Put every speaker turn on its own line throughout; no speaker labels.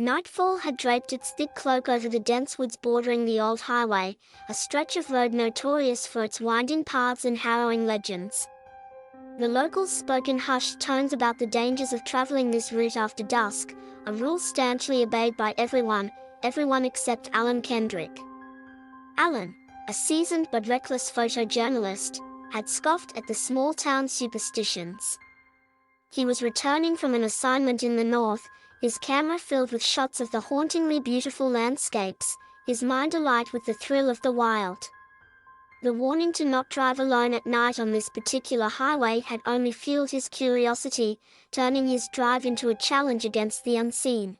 Nightfall had draped its thick cloak over the dense woods bordering the old highway, a stretch of road notorious for its winding paths and harrowing legends. The locals spoke in hushed tones about the dangers of traveling this route after dusk, a rule stanchly obeyed by everyone except Alan Kendrick. Alan, a seasoned but reckless photojournalist, had scoffed at the small-town superstitions. He was returning from an assignment in the north, his camera filled with shots of the hauntingly beautiful landscapes, his mind alight with the thrill of the wild. The warning to not drive alone at night on this particular highway had only fueled his curiosity, turning his drive into a challenge against the unseen.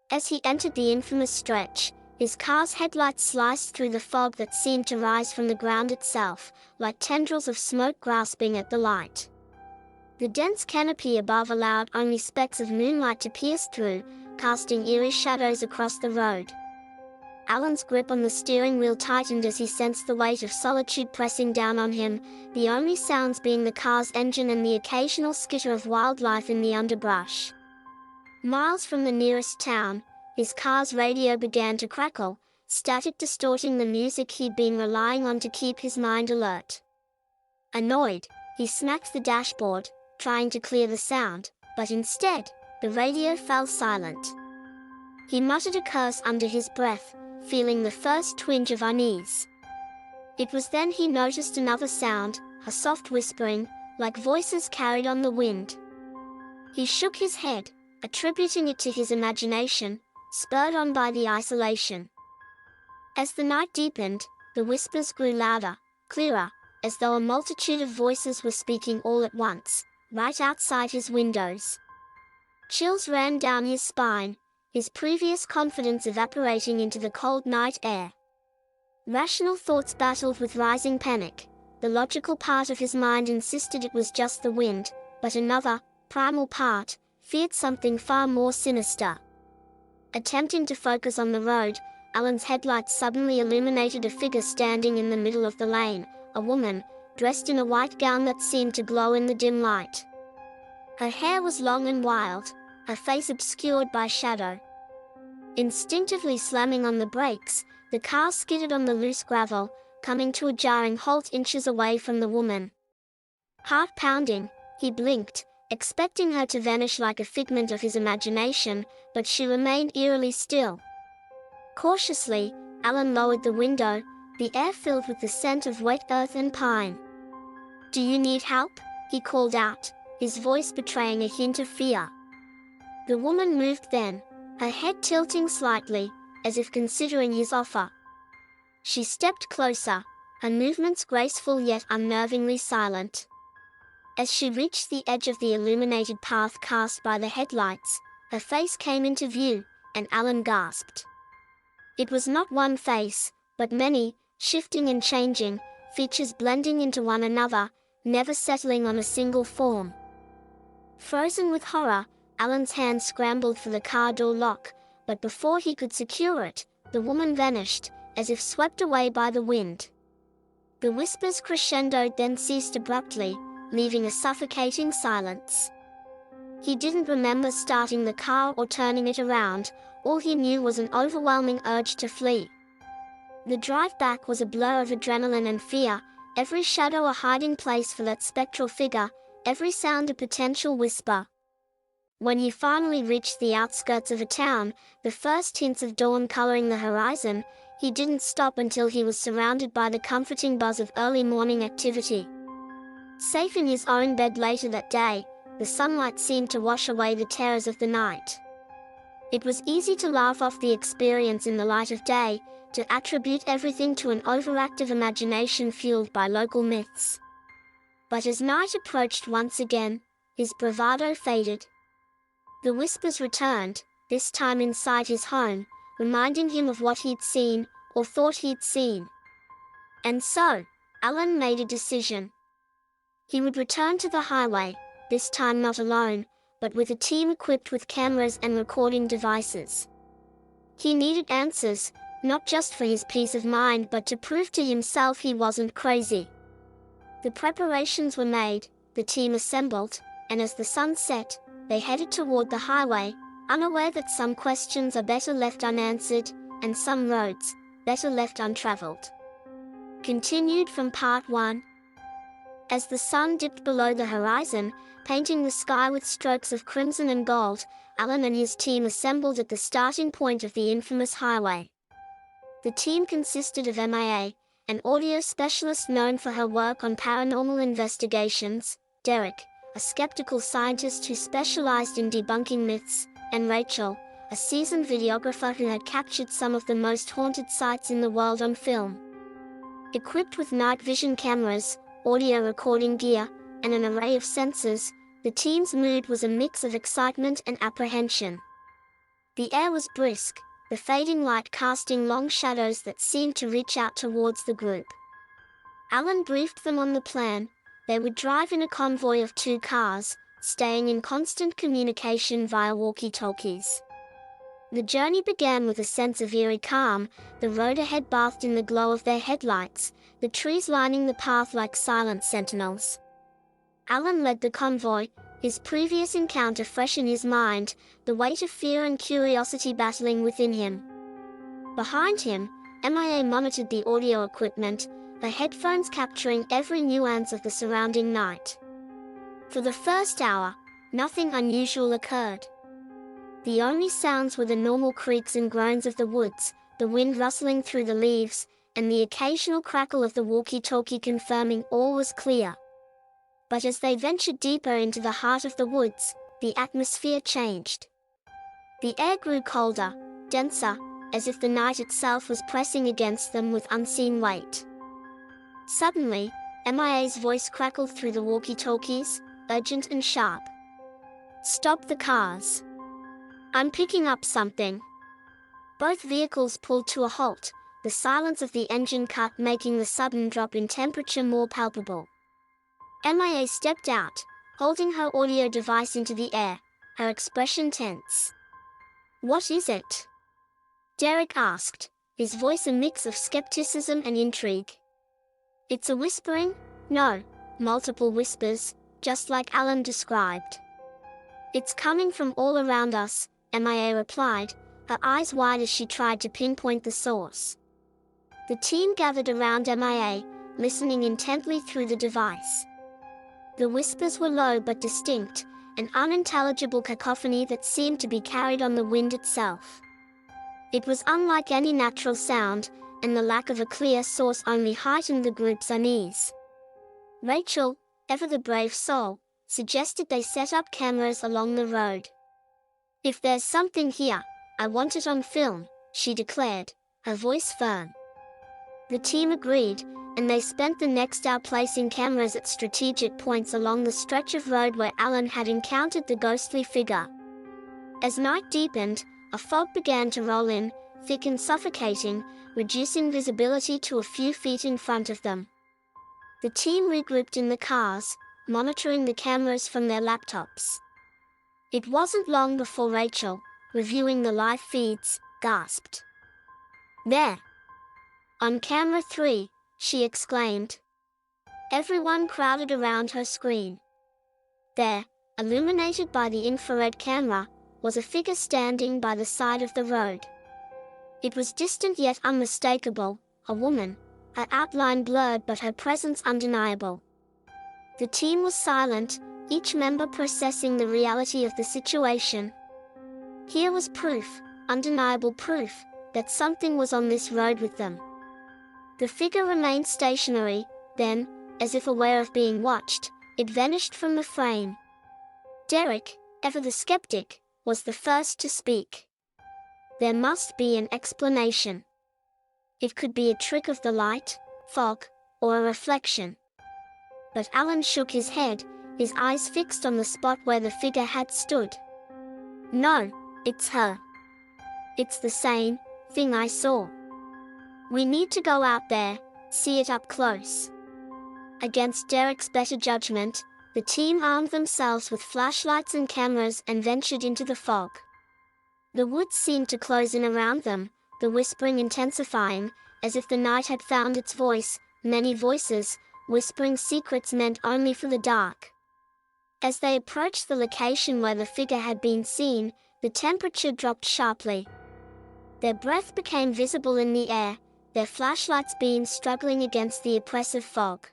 As he entered the infamous stretch, his car's headlights sliced through the fog that seemed to rise from the ground itself, like tendrils of smoke grasping at the light. The dense canopy above allowed only specks of moonlight to pierce through, casting eerie shadows across the road. Alan's grip on the steering wheel tightened as he sensed the weight of solitude pressing down on him, the only sounds being the car's engine and the occasional skitter of wildlife in the underbrush. Miles from the nearest town, his car's radio began to crackle, static distorting the music he'd been relying on to keep his mind alert. Annoyed, he smacked the dashboard, trying to clear the sound, but instead, the radio fell silent. He muttered a curse under his breath, feeling the first twinge of unease. It was then he noticed another sound, a soft whispering, like voices carried on the wind. He shook his head, attributing it to his imagination, spurred on by the isolation. As the night deepened, the whispers grew louder, clearer, as though a multitude of voices were speaking all at once, right outside his windows. Chills ran down his spine, his previous confidence evaporating into the cold night air. Rational thoughts battled with rising panic. The logical part of his mind insisted it was just the wind, but another, primal part, feared something far more sinister. Attempting to focus on the road, Alan's headlights suddenly illuminated a figure standing in the middle of the lane, a woman, dressed in a white gown that seemed to glow in the dim light. Her hair was long and wild, her face obscured by shadow. Instinctively slamming on the brakes, the car skidded on the loose gravel, coming to a jarring halt inches away from the woman. Heart pounding, he blinked, expecting her to vanish like a figment of his imagination, but she remained eerily still. Cautiously, Alan lowered the window, the air filled with the scent of wet earth and pine. "Do you need help?" he called out, his voice betraying a hint of fear. The woman moved then, her head tilting slightly, as if considering his offer. She stepped closer, her movements graceful yet unnervingly silent. As she reached the edge of the illuminated path cast by the headlights, her face came into view, and Alan gasped. It was not one face, but many, shifting and changing, features blending into one another, never settling on a single form. Frozen with horror, Alan's hand scrambled for the car door lock, but before he could secure it, the woman vanished, as if swept away by the wind. The whispers crescendoed then ceased abruptly, leaving a suffocating silence. He didn't remember starting the car or turning it around, all he knew was an overwhelming urge to flee. The drive back was a blur of adrenaline and fear, every shadow a hiding place for that spectral figure, every sound a potential whisper. When he finally reached the outskirts of a town, the first hints of dawn coloring the horizon, he didn't stop until he was surrounded by the comforting buzz of early morning activity. Safe in his own bed later that day, the sunlight seemed to wash away the terrors of the night. It was easy to laugh off the experience in the light of day, to attribute everything to an overactive imagination fueled by local myths. But as night approached once again, his bravado faded. The whispers returned, this time inside his home, reminding him of what he'd seen, or thought he'd seen. And so, Alan made a decision. He would return to the highway, this time not alone, but with a team equipped with cameras and recording devices. He needed answers, not just for his peace of mind but to prove to himself he wasn't crazy. The preparations were made, the team assembled, and as the sun set, they headed toward the highway, unaware that some questions are better left unanswered, and some roads, better left untraveled. Continued from Part 1. As the sun dipped below the horizon, painting the sky with strokes of crimson and gold, Alan and his team assembled at the starting point of the infamous highway. The team consisted of MIA, an audio specialist known for her work on paranormal investigations, Derek, a skeptical scientist who specialized in debunking myths, and Rachel, a seasoned videographer who had captured some of the most haunted sites in the world on film. Equipped with night vision cameras, audio recording gear, and an array of sensors, the team's mood was a mix of excitement and apprehension. The air was brisk, the fading light casting long shadows that seemed to reach out towards the group. Alan briefed them on the plan. They would drive in a convoy of 2 cars, staying in constant communication via walkie-talkies. The journey began with a sense of eerie calm, the road ahead bathed in the glow of their headlights, the trees lining the path like silent sentinels. Alan led the convoy, his previous encounter fresh in his mind, the weight of fear and curiosity battling within him. Behind him, MIA monitored the audio equipment, her headphones capturing every nuance of the surrounding night. For the first hour, nothing unusual occurred. The only sounds were the normal creaks and groans of the woods, the wind rustling through the leaves, and the occasional crackle of the walkie-talkie confirming all was clear. But as they ventured deeper into the heart of the woods, the atmosphere changed. The air grew colder, denser, as if the night itself was pressing against them with unseen weight. Suddenly, MIA's voice crackled through the walkie-talkies, urgent and sharp. "Stop the cars. I'm picking up something." Both vehicles pulled to a halt, the silence of the engine cut making the sudden drop in temperature more palpable. MIA stepped out, holding her audio device into the air, her expression tense. "What is it?" Derek asked, his voice a mix of skepticism and intrigue. "It's a whispering?" "No, multiple whispers, just like Alan described." "It's coming from all around us," MIA replied, her eyes wide as she tried to pinpoint the source. The team gathered around MIA, listening intently through the device. The whispers were low but distinct, an unintelligible cacophony that seemed to be carried on the wind itself. It was unlike any natural sound, and the lack of a clear source only heightened the group's unease. Rachel, ever the brave soul, suggested they set up cameras along the road. "If there's something here, I want it on film," she declared, her voice firm. The team agreed, and they spent the next hour placing cameras at strategic points along the stretch of road where Alan had encountered the ghostly figure. As night deepened, a fog began to roll in, thick and suffocating, reducing visibility to a few feet in front of them. The team regrouped in the cars, monitoring the cameras from their laptops. It wasn't long before Rachel, reviewing the live feeds, gasped. "There! On camera 3, she exclaimed. Everyone crowded around her screen. There, illuminated by the infrared camera, was a figure standing by the side of the road. It was distant yet unmistakable, a woman, her outline blurred but her presence undeniable. The team was silent, each member processing the reality of the situation. Here was proof, undeniable proof, that something was on this road with them. The figure remained stationary, then, as if aware of being watched, it vanished from the frame. Derek, ever the skeptic, was the first to speak. There must be an explanation. It could be a trick of the light, fog, or a reflection. But Alan shook his head, his eyes fixed on the spot where the figure had stood. No, it's her. It's the same thing I saw. We need to go out there, see it up close. Against Derek's better judgment, the team armed themselves with flashlights and cameras and ventured into the fog. The woods seemed to close in around them, the whispering intensifying, as if the night had found its voice, many voices, whispering secrets meant only for the dark. As they approached the location where the figure had been seen, The temperature dropped sharply. Their breath became visible in the air, their flashlights' beams struggling against the oppressive fog.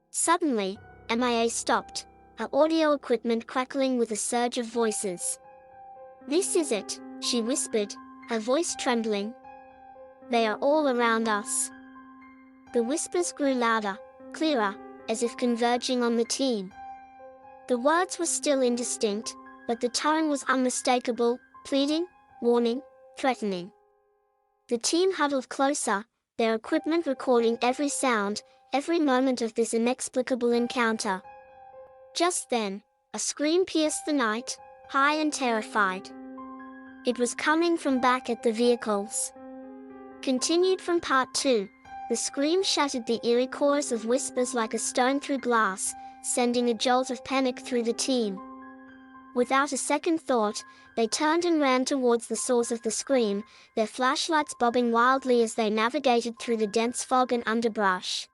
Suddenly, MIA stopped, her audio equipment crackling with a surge of voices. "This is it," she whispered, her voice trembling. "They are all around us." The whispers grew louder, clearer, as if converging on the team. The words were still indistinct, but the tone was unmistakable, pleading, warning, threatening. The team huddled closer, their equipment recording every sound, every moment of this inexplicable encounter. Just then, a scream pierced the night, high and terrified. It was coming from back at the vehicles. Continued from part 2, the scream shattered the eerie chorus of whispers like a stone through glass, sending a jolt of panic through the team. Without a second thought, they turned and ran towards the source of the scream, their flashlights bobbing wildly as they navigated through the dense fog and underbrush.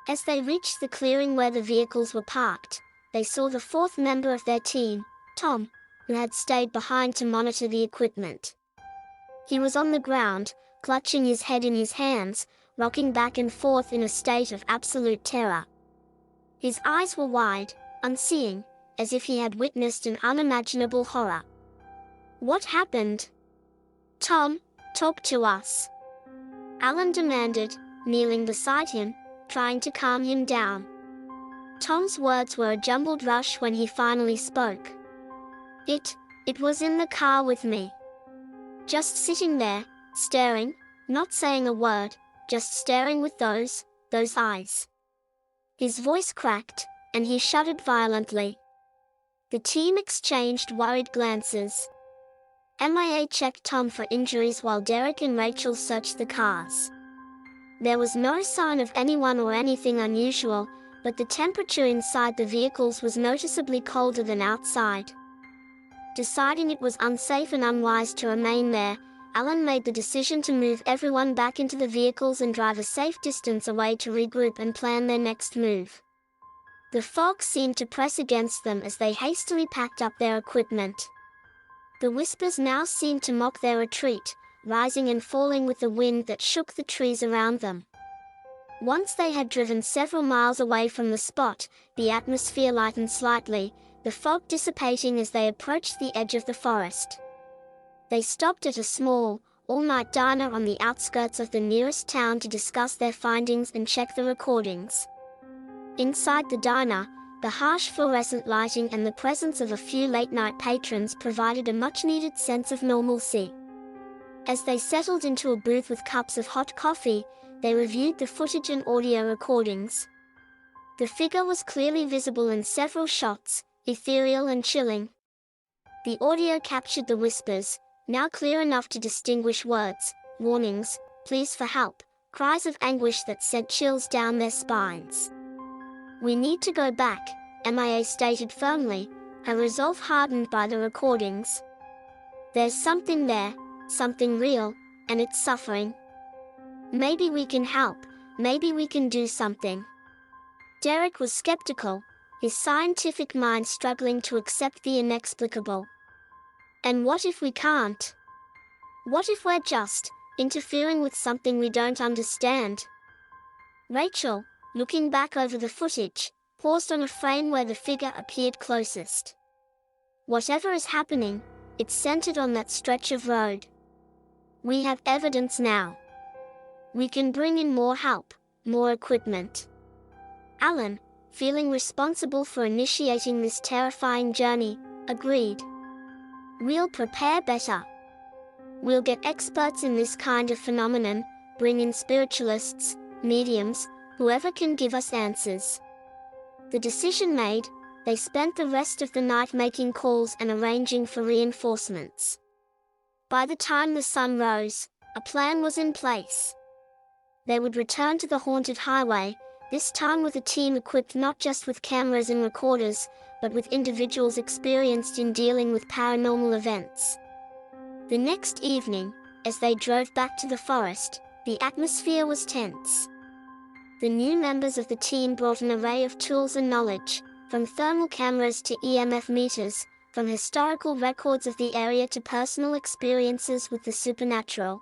As they reached the clearing where the vehicles were parked, they saw the fourth member of their team, Tom, who had stayed behind to monitor the equipment. He was on the ground, clutching his head in his hands, rocking back and forth in a state of absolute terror. His eyes were wide, unseeing, as if he had witnessed an unimaginable horror. "What happened?" "Tom, talk to us," Alan demanded, kneeling beside him, trying to calm him down. Tom's words were a jumbled rush when he finally spoke. It was in the car with me. Just sitting there, staring, not saying a word, just staring with those eyes." His voice cracked, and he shuddered violently. The team exchanged worried glances. MIA checked Tom for injuries while Derek and Rachel searched the cars. There was no sign of anyone or anything unusual, but the temperature inside the vehicles was noticeably colder than outside. Deciding it was unsafe and unwise to remain there, Alan made the decision to move everyone back into the vehicles and drive a safe distance away to regroup and plan their next move. The fog seemed to press against them as they hastily packed up their equipment. The whispers now seemed to mock their retreat, rising and falling with the wind that shook the trees around them. Once they had driven several miles away from the spot, the atmosphere lightened slightly, the fog dissipating as they approached the edge of the forest. They stopped at a small, all-night diner on the outskirts of the nearest town to discuss their findings and check the recordings. Inside the diner, the harsh fluorescent lighting and the presence of a few late-night patrons provided a much-needed sense of normalcy. As they settled into a booth with cups of hot coffee, they reviewed the footage and audio recordings. The figure was clearly visible in several shots, ethereal and chilling. The audio captured the whispers, now clear enough to distinguish words, warnings, pleas for help, cries of anguish that sent chills down their spines. "We need to go back," MIA stated firmly, her resolve hardened by the recordings. "There's something there, something real, and it's suffering. Maybe we can help, maybe we can do something." Derek was skeptical, his scientific mind struggling to accept the inexplicable. "And what if we can't? What if we're just interfering with something we don't understand?" Rachel, looking back over the footage, paused on a frame where the figure appeared closest. "Whatever is happening, it's centered on that stretch of road. We have evidence now. We can bring in more help, more equipment." Alan, feeling responsible for initiating this terrifying journey, agreed. "We'll prepare better. We'll get experts in this kind of phenomenon, bring in spiritualists, mediums, whoever can give us answers." The decision made, they spent the rest of the night making calls and arranging for reinforcements. By the time the sun rose, a plan was in place. They would return to the haunted highway, this time with a team equipped not just with cameras and recorders, but with individuals experienced in dealing with paranormal events. The next evening, as they drove back to the forest, the atmosphere was tense. The new members of the team brought an array of tools and knowledge, from thermal cameras to EMF meters, from historical records of the area to personal experiences with the supernatural.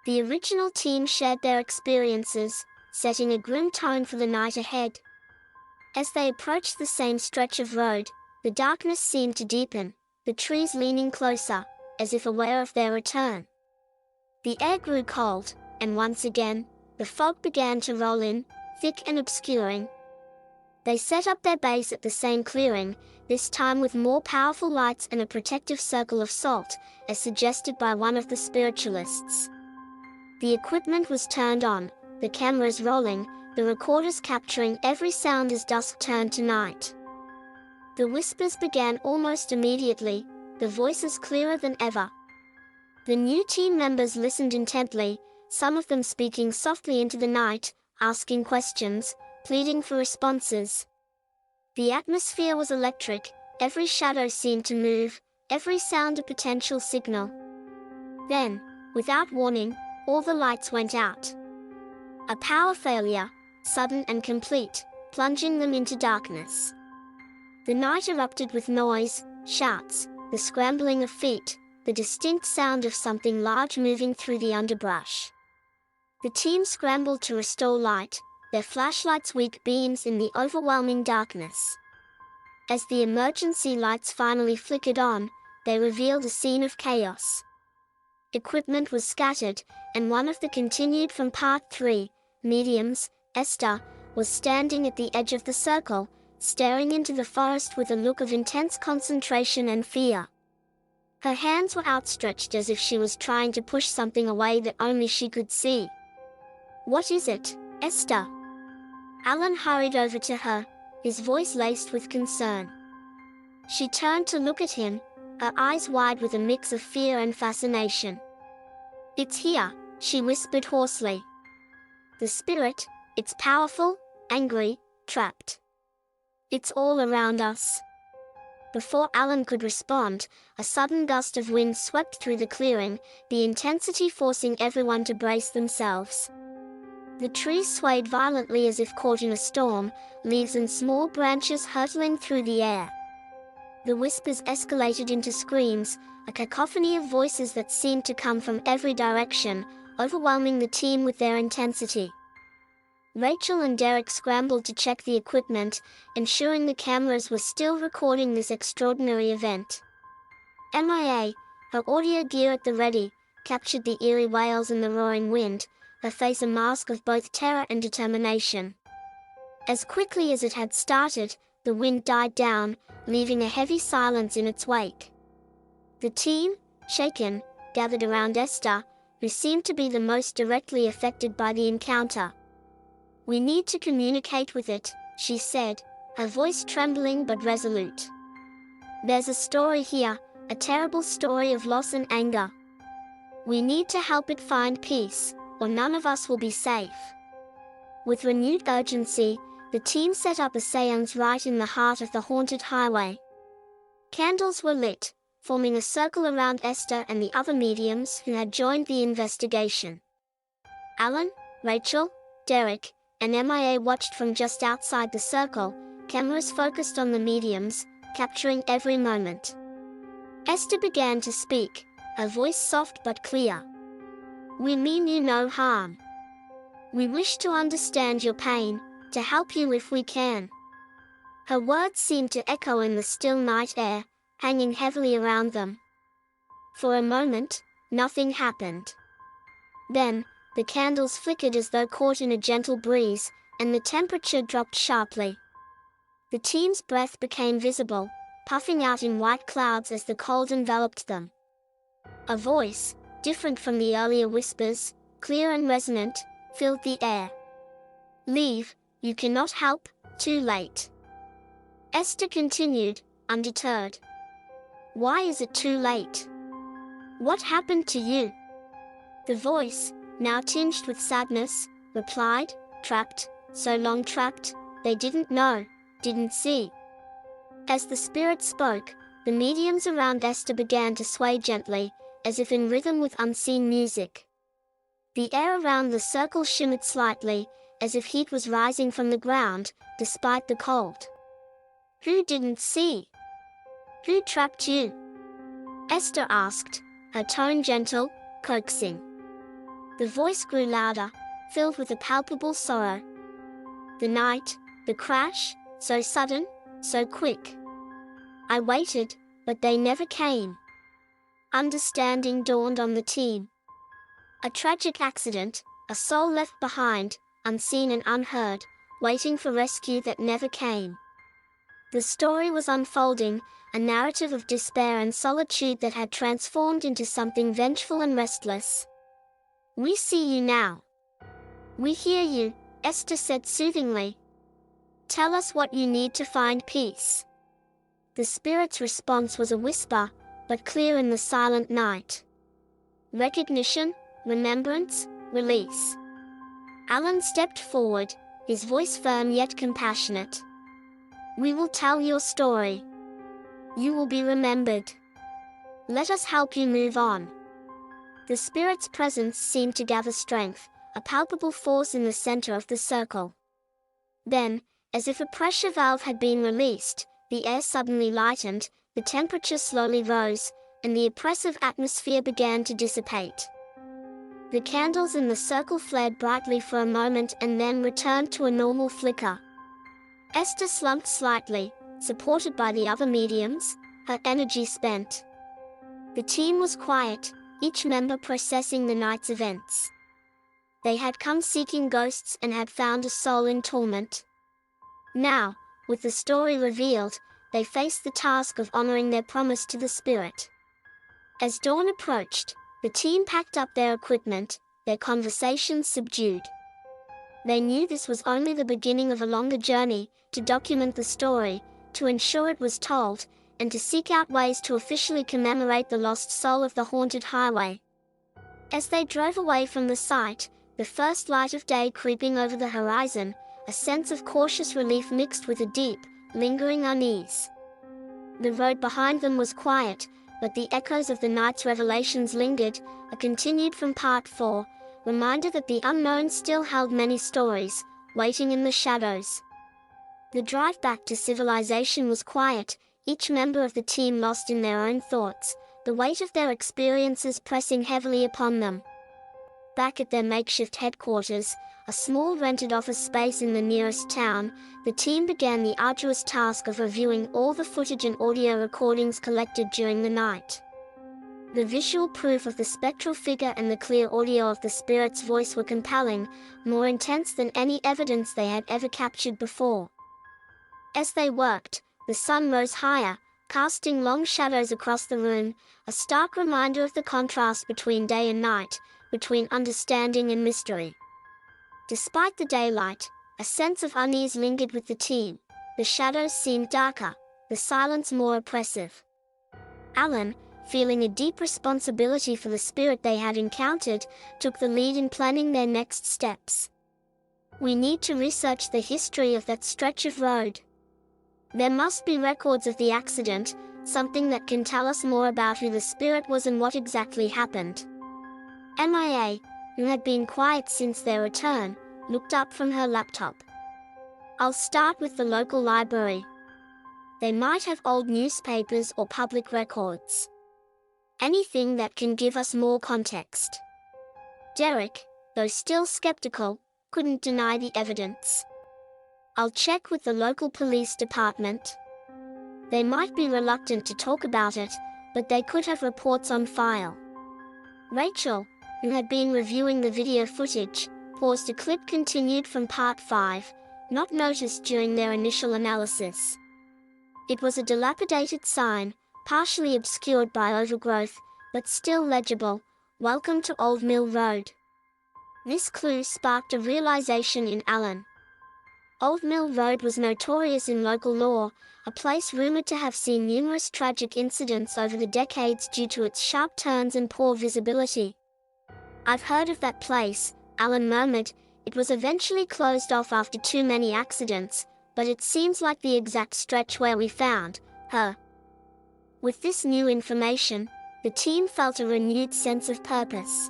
The original team shared their experiences, setting a grim tone for the night ahead. As they approached the same stretch of road, the darkness seemed to deepen, the trees leaning closer, as if aware of their return. The air grew cold, and once again, the fog began to roll in, thick and obscuring. They set up their base at the same clearing, this time with more powerful lights and a protective circle of salt, as suggested by one of the spiritualists. The equipment was turned on, the cameras rolling, the recorders capturing every sound as dusk turned to night. The whispers began almost immediately, the voices clearer than ever. The new team members listened intently, some of them speaking softly into the night, asking questions, pleading for responses. The atmosphere was electric, every shadow seemed to move, every sound a potential signal. Then, without warning, all the lights went out. A power failure, sudden and complete, plunging them into darkness. The night erupted with noise, shouts, the scrambling of feet, the distinct sound of something large moving through the underbrush. The team scrambled to restore light, their flashlights' weak beams in the overwhelming darkness. As the emergency lights finally flickered on, they revealed a scene of chaos. Equipment was scattered, and one of the continued from Part 3, mediums, Esther, was standing at the edge of the circle, staring into the forest with a look of intense concentration and fear. Her hands were outstretched as if she was trying to push something away that only she could see. "What is it, Esther?" Alan hurried over to her, his voice laced with concern. She turned to look at him, her eyes wide with a mix of fear and fascination. "It's here," she whispered hoarsely. "The spirit, it's powerful, angry, trapped. It's all around us." Before Alan could respond, a sudden gust of wind swept through the clearing, the intensity forcing everyone to brace themselves. The trees swayed violently as if caught in a storm, leaves and small branches hurtling through the air. The whispers escalated into screams, a cacophony of voices that seemed to come from every direction, overwhelming the team with their intensity. Rachel and Derek scrambled to check the equipment, ensuring the cameras were still recording this extraordinary event. MIA, her audio gear at the ready, captured the eerie wails and the roaring wind, her face a mask of both terror and determination. As quickly as it had started, the wind died down, leaving a heavy silence in its wake. The team, shaken, gathered around Esther, who seemed to be the most directly affected by the encounter. "We need to communicate with it," she said, her voice trembling but resolute. "There's a story here, a terrible story of loss and anger. We need to help it find peace, or none of us will be safe." With renewed urgency, the team set up a seance right in the heart of the haunted highway. Candles were lit, forming a circle around Esther and the other mediums who had joined the investigation. Alan, Rachel, Derek, and MIA watched from just outside the circle, cameras focused on the mediums, capturing every moment. Esther began to speak, her voice soft but clear. "We mean you no harm. We wish to understand your pain, to help you if we can." Her words seemed to echo in the still night air, hanging heavily around them. For a moment, nothing happened. Then, the candles flickered as though caught in a gentle breeze, and the temperature dropped sharply. The team's breath became visible, puffing out in white clouds as the cold enveloped them. A voice, different from the earlier whispers, clear and resonant, filled the air. "Leave, you cannot help, too late." Esther continued, undeterred. "Why is it too late? What happened to you?" The voice, now tinged with sadness, replied, "Trapped, so long trapped, they didn't know, didn't see." As the spirit spoke, the mediums around Esther began to sway gently, as if in rhythm with unseen music. The air around the circle shimmered slightly, as if heat was rising from the ground, despite the cold. "Who didn't see? Who trapped you? Esther asked, her tone gentle, coaxing. The voice grew louder, filled with a palpable sorrow. The night, the crash, so sudden, so quick. I waited, but they never came. Understanding dawned on the team. A tragic accident, a soul left behind, unseen and unheard, waiting for rescue that never came. The story was unfolding, a narrative of despair and solitude that had transformed into something vengeful and restless. We see you now. We hear you, Esther said soothingly. Tell us what you need to find peace. The spirit's response was a whisper, but clear in the silent night. Recognition, remembrance, release. Alan stepped forward, his voice firm yet compassionate. We will tell your story. You will be remembered. Let us help you move on. The spirit's presence seemed to gather strength, a palpable force in the center of the circle. Then, as if a pressure valve had been released, the air suddenly lightened, the temperature slowly rose, and the oppressive atmosphere began to dissipate. The candles in the circle flared brightly for a moment and then returned to a normal flicker. Esther slumped slightly, supported by the other mediums, her energy spent. The team was quiet, each member processing the night's events. They had come seeking ghosts and had found a soul in torment. Now, with the story revealed, they faced the task of honoring their promise to the spirit. As dawn approached, the team packed up their equipment, their conversations subdued. They knew this was only the beginning of a longer journey, to document the story, to ensure it was told, and to seek out ways to officially commemorate the lost soul of the haunted highway. As they drove away from the site, the first light of day creeping over the horizon, a sense of cautious relief mixed with a deep, lingering unease. The road behind them was quiet, but the echoes of the night's revelations lingered, a continued from Part 4, reminder that the unknown still held many stories, waiting in the shadows. The drive back to civilization was quiet, each member of the team lost in their own thoughts, the weight of their experiences pressing heavily upon them. Back at their makeshift headquarters, a small rented office space in the nearest town, the team began the arduous task of reviewing all the footage and audio recordings collected during the night. The visual proof of the spectral figure and the clear audio of the spirit's voice were compelling, more intense than any evidence they had ever captured before. As they worked, the sun rose higher, casting long shadows across the room, a stark reminder of the contrast between day and night, between understanding and mystery. Despite the daylight, a sense of unease lingered with the team. The shadows seemed darker, the silence more oppressive. Alan, feeling a deep responsibility for the spirit they had encountered, took the lead in planning their next steps. We need to research the history of that stretch of road. There must be records of the accident, something that can tell us more about who the spirit was and what exactly happened. MIA, who had been quiet since their return, looked up from her laptop. I'll start with the local library. They might have old newspapers or public records. Anything that can give us more context. Derek, though still skeptical, couldn't deny the evidence. I'll check with the local police department. They might be reluctant to talk about it, but they could have reports on file. Rachel, who had been reviewing the video footage, paused. A clip continued from Part 5, not noticed during their initial analysis. It was a dilapidated sign, partially obscured by overgrowth, but still legible, "Welcome to Old Mill Road." This clue sparked a realization in Alan. Old Mill Road was notorious in local lore, a place rumored to have seen numerous tragic incidents over the decades due to its sharp turns and poor visibility. I've heard of that place, Alan murmured. It was eventually closed off after too many accidents, but it seems like the exact stretch where we found her. With this new information, the team felt a renewed sense of purpose.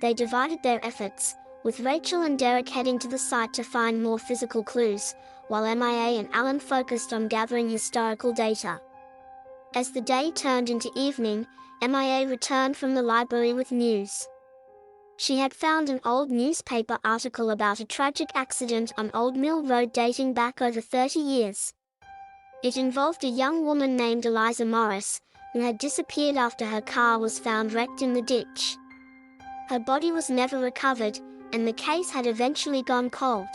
They divided their efforts, with Rachel and Derek heading to the site to find more physical clues, while MIA and Alan focused on gathering historical data. As the day turned into evening, MIA returned from the library with news. She had found an old newspaper article about a tragic accident on Old Mill Road dating back over 30 years. It involved a young woman named Eliza Morris, who had disappeared after her car was found wrecked in the ditch. Her body was never recovered, and the case had eventually gone cold.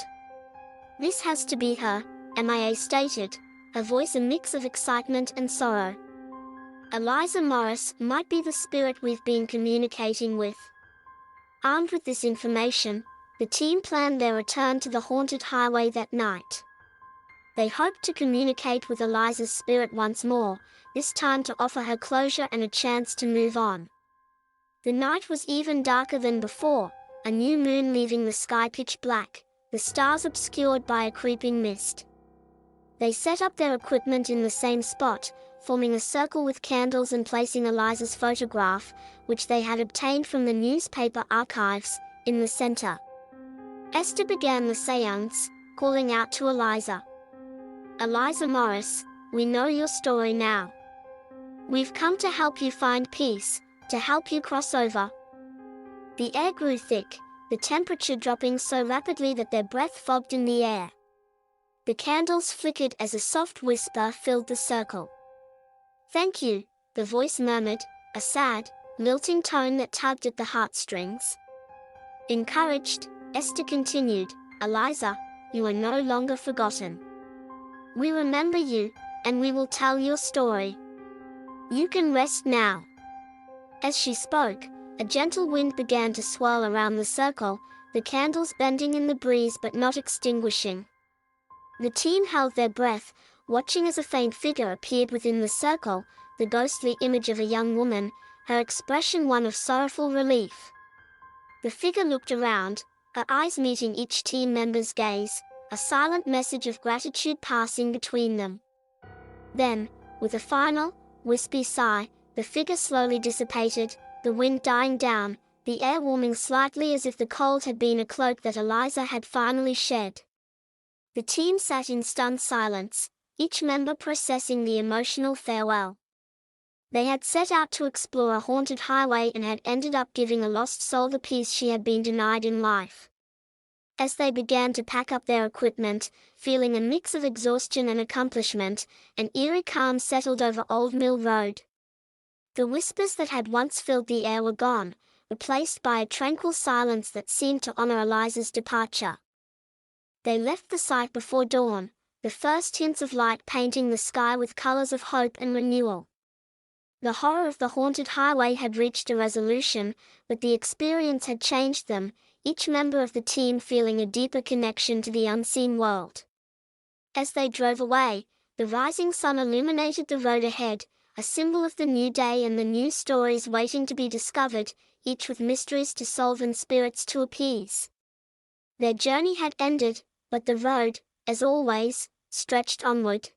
"This has to be her," MIA stated, her voice a mix of excitement and sorrow. "Eliza Morris might be the spirit we've been communicating with." Armed with this information, the team planned their return to the haunted highway that night. They hoped to communicate with Eliza's spirit once more, this time to offer her closure and a chance to move on. The night was even darker than before, a new moon leaving the sky pitch black, the stars obscured by a creeping mist. They set up their equipment in the same spot, forming a circle with candles and placing Eliza's photograph, which they had obtained from the newspaper archives, in the center. Esther began the seance, calling out to Eliza. "Eliza Morris, we know your story now. We've come to help you find peace, to help you cross over." The air grew thick, the temperature dropping so rapidly that their breath fogged in the air. The candles flickered as a soft whisper filled the circle. "Thank you," the voice murmured, a sad, lilting tone that tugged at the heartstrings. Encouraged, Esther continued, "Eliza, you are no longer forgotten. We remember you, and we will tell your story. You can rest now." As she spoke, a gentle wind began to swirl around the circle, the candles bending in the breeze but not extinguishing. The team held their breath, watching as a faint figure appeared within the circle, the ghostly image of a young woman, her expression one of sorrowful relief. The figure looked around, her eyes meeting each team member's gaze, a silent message of gratitude passing between them. Then, with a final, wispy sigh, the figure slowly dissipated, the wind dying down, the air warming slightly as if the cold had been a cloak that Eliza had finally shed. The team sat in stunned silence, each member processing the emotional farewell. They had set out to explore a haunted highway and had ended up giving a lost soul the peace she had been denied in life. As they began to pack up their equipment, feeling a mix of exhaustion and accomplishment, an eerie calm settled over Old Mill Road. The whispers that had once filled the air were gone, replaced by a tranquil silence that seemed to honor Eliza's departure. They left the site before dawn, the first hints of light painting the sky with colors of hope and renewal. The horror of the haunted highway had reached a resolution, but the experience had changed them, each member of the team feeling a deeper connection to the unseen world. As they drove away, the rising sun illuminated the road ahead, a symbol of the new day and the new stories waiting to be discovered, each with mysteries to solve and spirits to appease. Their journey had ended, but the road, as always, stretched onward.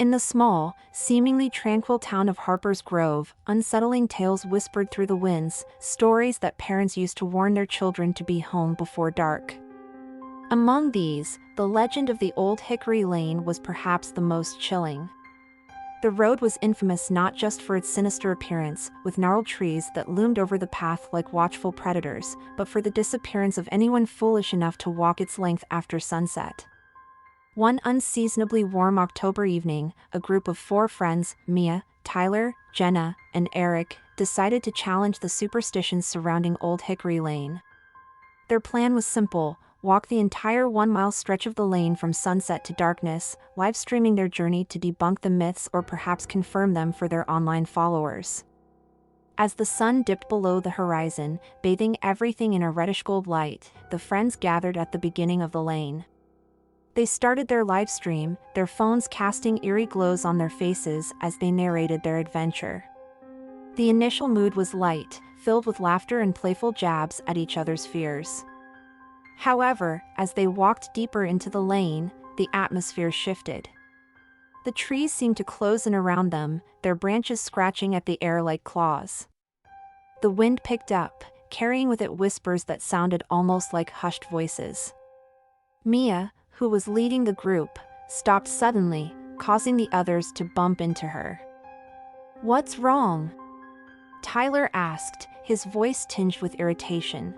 In the small, seemingly tranquil town of Harper's Grove, unsettling tales whispered through the winds, stories that parents used to warn their children to be home before dark. Among these, the legend of the Old Hickory Lane was perhaps the most chilling. The road was infamous not just for its sinister appearance, with gnarled trees that loomed over the path like watchful predators, but for the disappearance of anyone foolish enough to walk its length after sunset. One unseasonably warm October evening, a group of 4 friends, Mia, Tyler, Jenna, and Eric, decided to challenge the superstitions surrounding Old Hickory Lane. Their plan was simple: walk the entire 1-mile stretch of the lane from sunset to darkness, live streaming their journey to debunk the myths or perhaps confirm them for their online followers. As the sun dipped below the horizon, bathing everything in a reddish-gold light, the friends gathered at the beginning of the lane. They started their live stream, their phones casting eerie glows on their faces as they narrated their adventure. The initial mood was light, filled with laughter and playful jabs at each other's fears. However, as they walked deeper into the lane, the atmosphere shifted. The trees seemed to close in around them, their branches scratching at the air like claws. The wind picked up, carrying with it whispers that sounded almost like hushed voices. Mia, who was leading the group, stopped suddenly, causing the others to bump into her. "What's wrong?" Tyler asked, his voice tinged with irritation.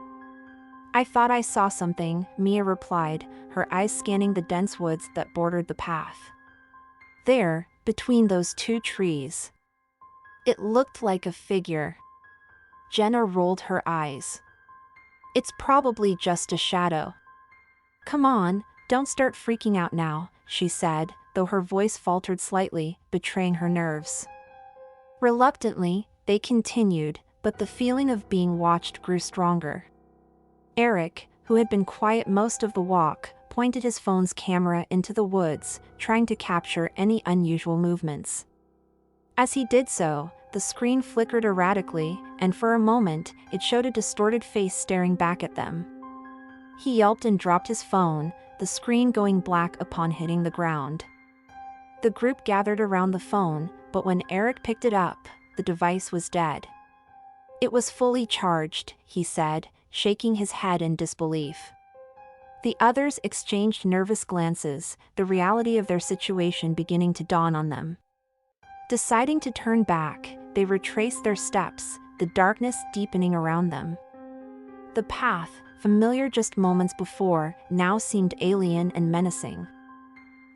"I thought I saw something," Mia replied, her eyes scanning the dense woods that bordered the path. "There, between those 2 trees. It looked like a figure." Jenna rolled her eyes. "It's probably just a shadow." "Come on, don't start freaking out now," she said, though her voice faltered slightly, betraying her nerves. Reluctantly, they continued, but the feeling of being watched grew stronger. Eric, who had been quiet most of the walk, pointed his phone's camera into the woods, trying to capture any unusual movements. As he did so, the screen flickered erratically, and for a moment, it showed a distorted face staring back at them. He yelped and dropped his phone, the screen going black upon hitting the ground. The group gathered around the phone, but when Eric picked it up, the device was dead. "It was fully charged," he said, shaking his head in disbelief. The others exchanged nervous glances, the reality of their situation beginning to dawn on them. Deciding to turn back, they retraced their steps, the darkness deepening around them. The path, familiar just moments before, now seemed alien and menacing.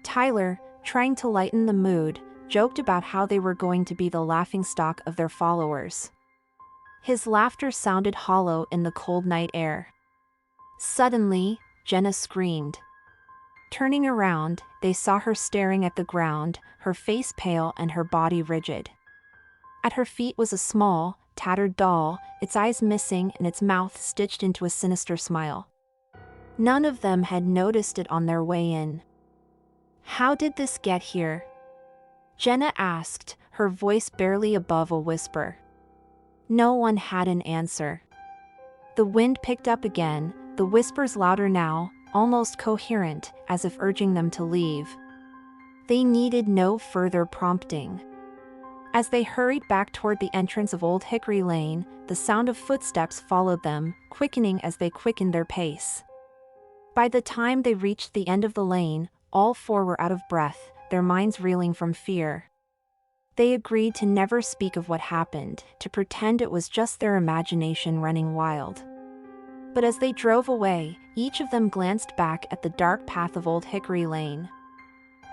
Tyler, trying to lighten the mood, joked about how they were going to be the laughingstock of their followers. His laughter sounded hollow in the cold night air. Suddenly, Jenna screamed. Turning around, they saw her staring at the ground, her face pale and her body rigid. At her feet was a small, tattered doll, its eyes missing and its mouth stitched into a sinister smile. None of them had noticed it on their way in. "How did this get here?" Jenna asked, her voice barely above a whisper. No one had an answer. The wind picked up again, the whispers louder now, almost coherent, as if urging them to leave. They needed no further prompting. As they hurried back toward the entrance of Old Hickory Lane, the sound of footsteps followed them, quickening as they quickened their pace. By the time they reached the end of the lane, all 4 were out of breath, their minds reeling from fear. They agreed to never speak of what happened, to pretend it was just their imagination running wild. But as they drove away, each of them glanced back at the dark path of Old Hickory Lane.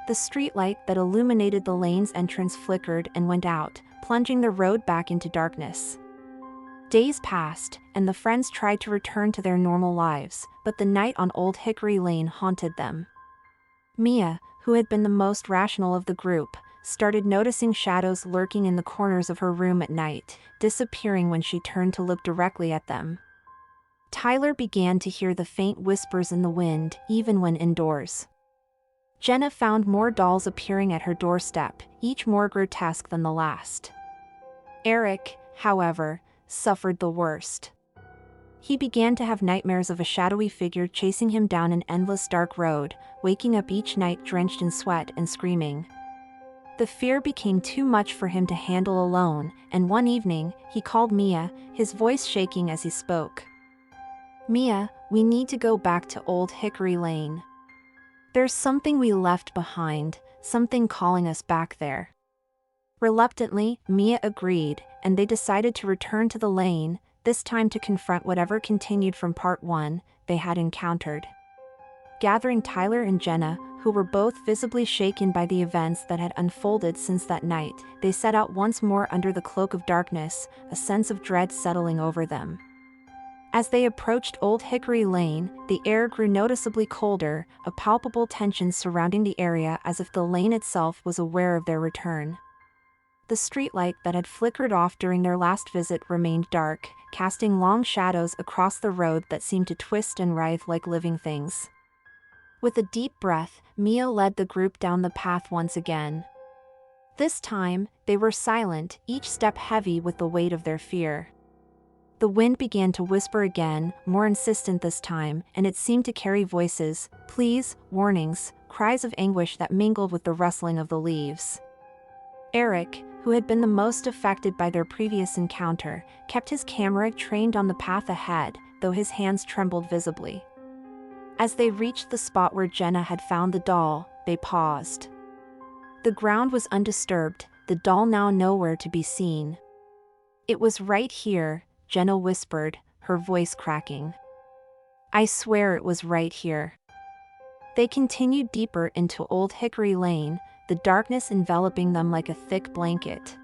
The streetlight that illuminated the lane's entrance flickered and went out, plunging the road back into darkness. Days passed, and the friends tried to return to their normal lives, but the night on Old Hickory Lane haunted them. Mia, who had been the most rational of the group, started noticing shadows lurking in the corners of her room at night, disappearing when she turned to look directly at them. Tyler began to hear the faint whispers in the wind, even when indoors. Jenna found more dolls appearing at her doorstep, each more grotesque than the last. Eric, however, suffered the worst. He began to have nightmares of a shadowy figure chasing him down an endless dark road, waking up each night drenched in sweat and screaming. The fear became too much for him to handle alone, and one evening, he called Mia, his voice shaking as he spoke. "Mia, we need to go back to Old Hickory Lane. There's something we left behind, something calling us back there." Reluctantly, Mia agreed, and they decided to return to the lane, this time to confront whatever continued from part 1 they had encountered. Gathering Tyler and Jenna, who were both visibly shaken by the events that had unfolded since that night, they set out once more under the cloak of darkness, a sense of dread settling over them. As they approached Old Hickory Lane, the air grew noticeably colder, a palpable tension surrounding the area as if the lane itself was aware of their return. The streetlight that had flickered off during their last visit remained dark, casting long shadows across the road that seemed to twist and writhe like living things. With a deep breath, Mia led the group down the path once again. This time, they were silent, each step heavy with the weight of their fear. The wind began to whisper again, more insistent this time, and it seemed to carry voices, pleas, warnings, cries of anguish that mingled with the rustling of the leaves. Eric, who had been the most affected by their previous encounter, kept his camera trained on the path ahead, though his hands trembled visibly. As they reached the spot where Jenna had found the doll, they paused. The ground was undisturbed, the doll now nowhere to be seen. "It was right here," Jenna whispered, her voice cracking. "I swear it was right here." They continued deeper into Old Hickory Lane, the darkness enveloping them like a thick blanket.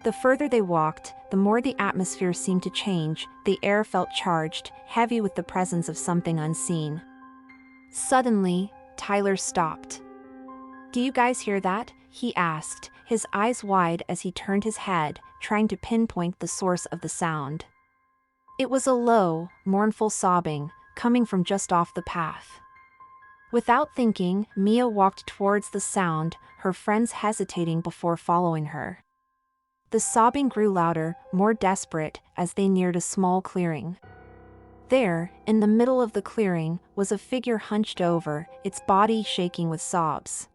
The further they walked, the more the atmosphere seemed to change, the air felt charged, heavy with the presence of something unseen. Suddenly, Tyler stopped. "Do you guys hear that?" he asked, his eyes wide as he turned his head, trying to pinpoint the source of the sound. It was a low, mournful sobbing, coming from just off the path. Without thinking, Mia walked towards the sound, her friends hesitating before following her. The sobbing grew louder, more desperate, as they neared a small clearing. There, in the middle of the clearing, was a figure hunched over, its body shaking with sobs.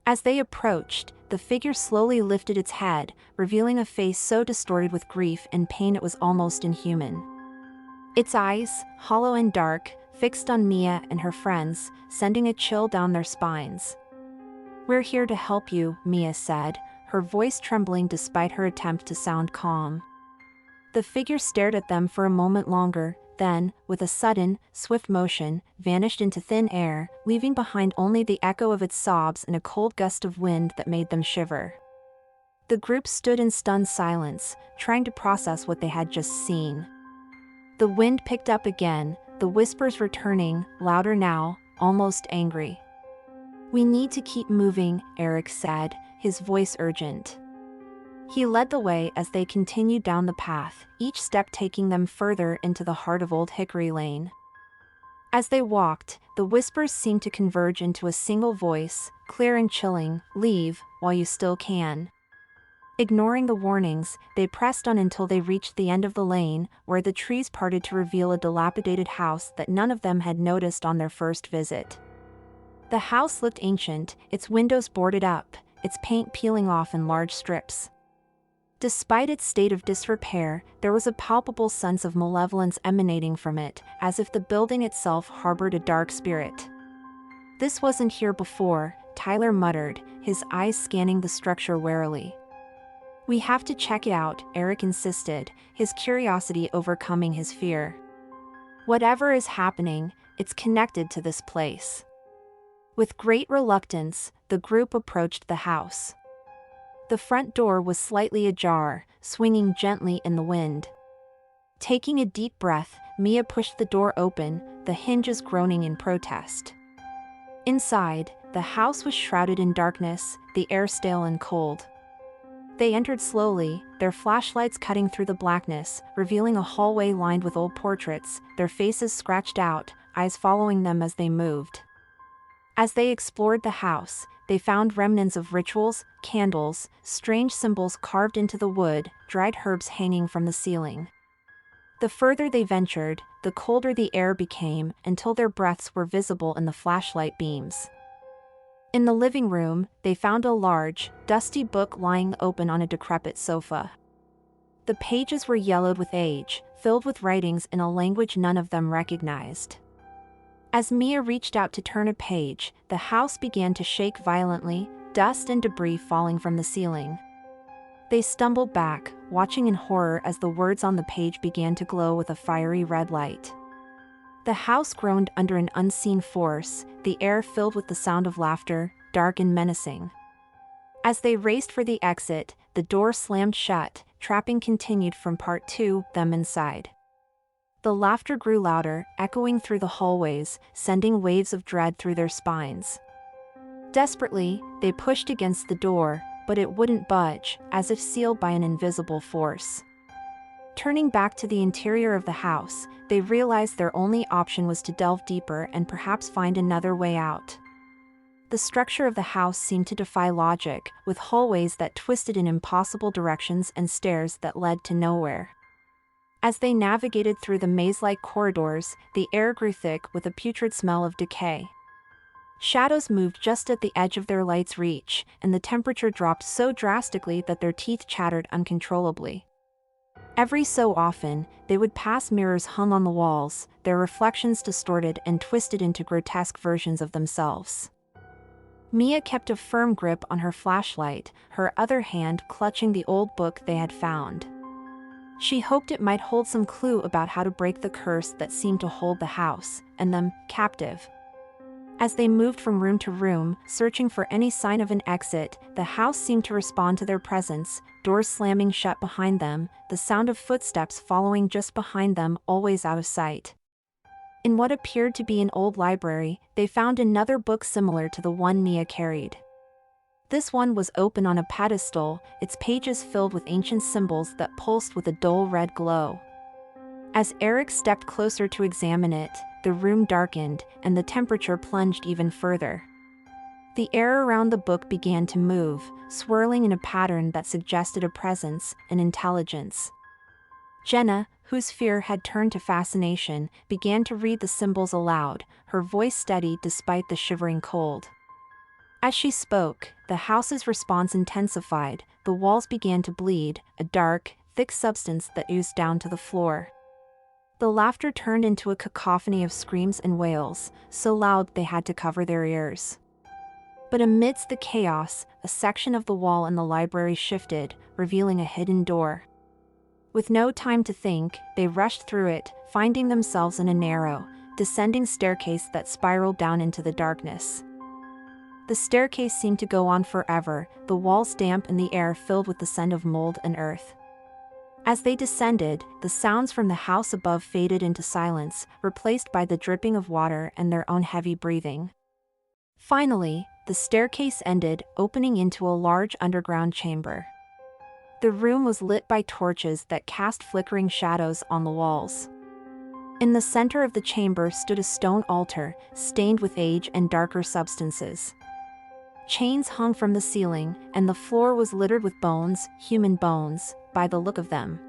As they approached, the figure slowly lifted its head, revealing a face so distorted with grief and pain it was almost inhuman. Its eyes, hollow and dark, fixed on Mia and her friends, sending a chill down their spines. "We're here to help you," Mia said, her voice trembling despite her attempt to sound calm. The figure stared at them for a moment longer, then, with a sudden, swift motion, vanished into thin air, leaving behind only the echo of its sobs and a cold gust of wind that made them shiver. The group stood in stunned silence, trying to process what they had just seen. The wind picked up again, the whispers returning, louder now, almost angry. "We need to keep moving," Eric said, his voice urgent. He led the way as they continued down the path, each step taking them further into the heart of Old Hickory Lane. As they walked, the whispers seemed to converge into a single voice, clear and chilling, "Leave, while you still can." Ignoring the warnings, they pressed on until they reached the end of the lane, where the trees parted to reveal a dilapidated house that none of them had noticed on their first visit. The house looked ancient, its windows boarded up, its paint peeling off in large strips. Despite its state of disrepair, there was a palpable sense of malevolence emanating from it, as if the building itself harbored a dark spirit. "This wasn't here before," Tyler muttered, his eyes scanning the structure warily. "We have to check it out," Eric insisted, his curiosity overcoming his fear. "Whatever is happening, it's connected to this place." With great reluctance, the group approached the house. The front door was slightly ajar, swinging gently in the wind. Taking a deep breath, Mia pushed the door open, the hinges groaning in protest. Inside, the house was shrouded in darkness, the air stale and cold. They entered slowly, their flashlights cutting through the blackness, revealing a hallway lined with old portraits, their faces scratched out, eyes following them as they moved. As they explored the house, they found remnants of rituals, candles, strange symbols carved into the wood, dried herbs hanging from the ceiling. The further they ventured, the colder the air became, until their breaths were visible in the flashlight beams. In the living room, they found a large, dusty book lying open on a decrepit sofa. The pages were yellowed with age, filled with writings in a language none of them recognized. As Mia reached out to turn a page, the house began to shake violently, dust and debris falling from the ceiling. They stumbled back, watching in horror as the words on the page began to glow with a fiery red light. The house groaned under an unseen force, the air filled with the sound of laughter, dark and menacing. As they raced for the exit, the door slammed shut, trapping continued from part 2, them inside. The laughter grew louder, echoing through the hallways, sending waves of dread through their spines. Desperately, they pushed against the door, but it wouldn't budge, as if sealed by an invisible force. Turning back to the interior of the house, they realized their only option was to delve deeper and perhaps find another way out. The structure of the house seemed to defy logic, with hallways that twisted in impossible directions and stairs that led to nowhere. As they navigated through the maze-like corridors, the air grew thick with a putrid smell of decay. Shadows moved just at the edge of their light's reach, and the temperature dropped so drastically that their teeth chattered uncontrollably. Every so often, they would pass mirrors hung on the walls, their reflections distorted and twisted into grotesque versions of themselves. Mia kept a firm grip on her flashlight, her other hand clutching the old book they had found. She hoped it might hold some clue about how to break the curse that seemed to hold the house, and them, captive. As they moved from room to room, searching for any sign of an exit, the house seemed to respond to their presence, doors slamming shut behind them, the sound of footsteps following just behind them, always out of sight. In what appeared to be an old library, they found another book similar to the one Mia carried. This one was open on a pedestal, its pages filled with ancient symbols that pulsed with a dull red glow. As Eric stepped closer to examine it, the room darkened, and the temperature plunged even further. The air around the book began to move, swirling in a pattern that suggested a presence, an intelligence. Jenna, whose fear had turned to fascination, began to read the symbols aloud, her voice steady despite the shivering cold. As she spoke, the house's response intensified, the walls began to bleed, a dark, thick substance that oozed down to the floor. The laughter turned into a cacophony of screams and wails, so loud they had to cover their ears. But amidst the chaos, a section of the wall in the library shifted, revealing a hidden door. With no time to think, they rushed through it, finding themselves in a narrow, descending staircase that spiraled down into the darkness. The staircase seemed to go on forever, the walls damp and the air filled with the scent of mold and earth. As they descended, the sounds from the house above faded into silence, replaced by the dripping of water and their own heavy breathing. Finally, the staircase ended, opening into a large underground chamber. The room was lit by torches that cast flickering shadows on the walls. In the center of the chamber stood a stone altar, stained with age and darker substances. Chains hung from the ceiling, and the floor was littered with bones, human bones, by the look of them.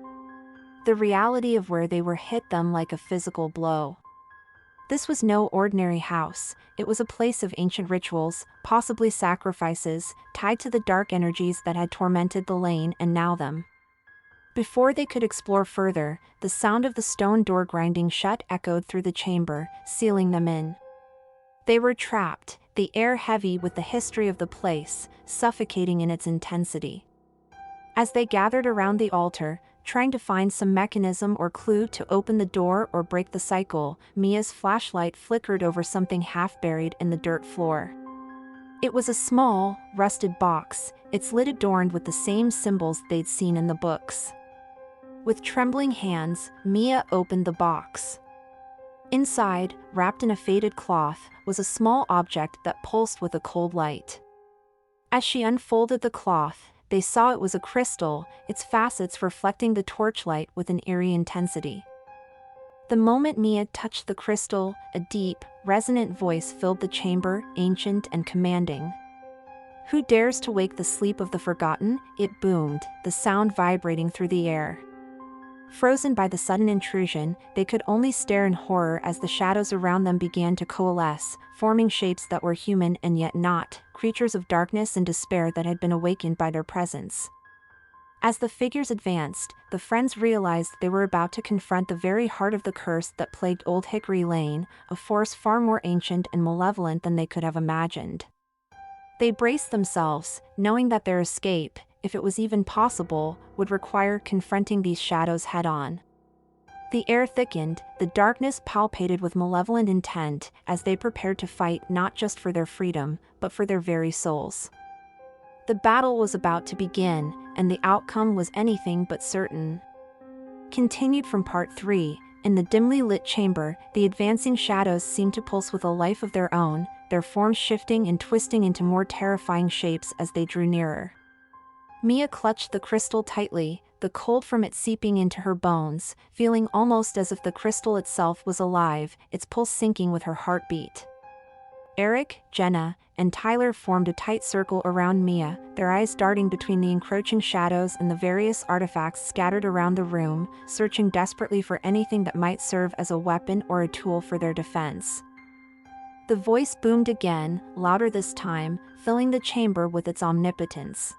The reality of where they were hit them like a physical blow. This was no ordinary house, it was a place of ancient rituals, possibly sacrifices, tied to the dark energies that had tormented the lane and now them. Before they could explore further, the sound of the stone door grinding shut echoed through the chamber, sealing them in. They were trapped, the air heavy with the history of the place, suffocating in its intensity. As they gathered around the altar, trying to find some mechanism or clue to open the door or break the cycle, Mia's flashlight flickered over something half buried in the dirt floor. It was a small, rusted box, its lid adorned with the same symbols they'd seen in the books. With trembling hands, Mia opened the box. Inside, wrapped in a faded cloth, was a small object that pulsed with a cold light. As she unfolded the cloth, they saw it was a crystal, its facets reflecting the torchlight with an eerie intensity. The moment Mia touched the crystal, a deep, resonant voice filled the chamber, ancient and commanding. "Who dares to wake the sleep of the forgotten?" it boomed, the sound vibrating through the air. Frozen by the sudden intrusion, they could only stare in horror as the shadows around them began to coalesce, forming shapes that were human and yet not, creatures of darkness and despair that had been awakened by their presence. As the figures advanced, the friends realized they were about to confront the very heart of the curse that plagued Old Hickory Lane, a force far more ancient and malevolent than they could have imagined. They braced themselves, knowing that their escape, if it was even possible, would require confronting these shadows head-on. The air thickened, the darkness palpated with malevolent intent as they prepared to fight not just for their freedom, but for their very souls. The battle was about to begin, and the outcome was anything but certain. Continued from Part 3, in the dimly lit chamber, the advancing shadows seemed to pulse with a life of their own, their forms shifting and twisting into more terrifying shapes as they drew nearer. Mia clutched the crystal tightly, the cold from it seeping into her bones, feeling almost as if the crystal itself was alive, its pulse syncing with her heartbeat. Eric, Jenna, and Tyler formed a tight circle around Mia, their eyes darting between the encroaching shadows and the various artifacts scattered around the room, searching desperately for anything that might serve as a weapon or a tool for their defense. The voice boomed again, louder this time, filling the chamber with its omnipotence.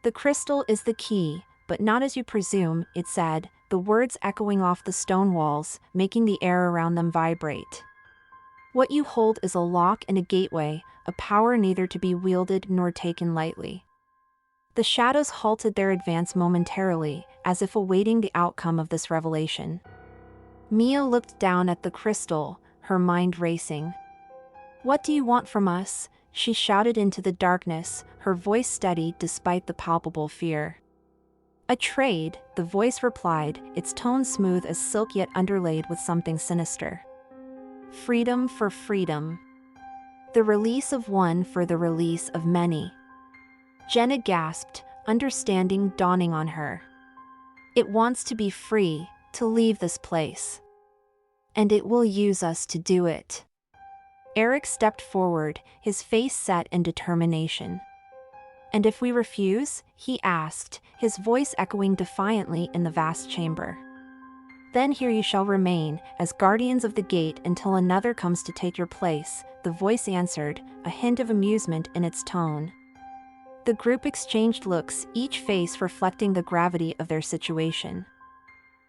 "The crystal is the key, but not as you presume," it said, the words echoing off the stone walls, making the air around them vibrate. "What you hold is a lock and a gateway, a power neither to be wielded nor taken lightly." The shadows halted their advance momentarily, as if awaiting the outcome of this revelation. Mia looked down at the crystal, her mind racing. "What do you want from us?" she shouted into the darkness, her voice steady despite the palpable fear. "A trade," the voice replied, its tone smooth as silk yet underlaid with something sinister. "Freedom for freedom. The release of one for the release of many." Jenna gasped, understanding dawning on her. "It wants to be free, to leave this place. And it will use us to do it." Eric stepped forward, his face set in determination. "And if we refuse?" he asked, his voice echoing defiantly in the vast chamber. "Then here you shall remain, as guardians of the gate until another comes to take your place," the voice answered, a hint of amusement in its tone. The group exchanged looks, each face reflecting the gravity of their situation.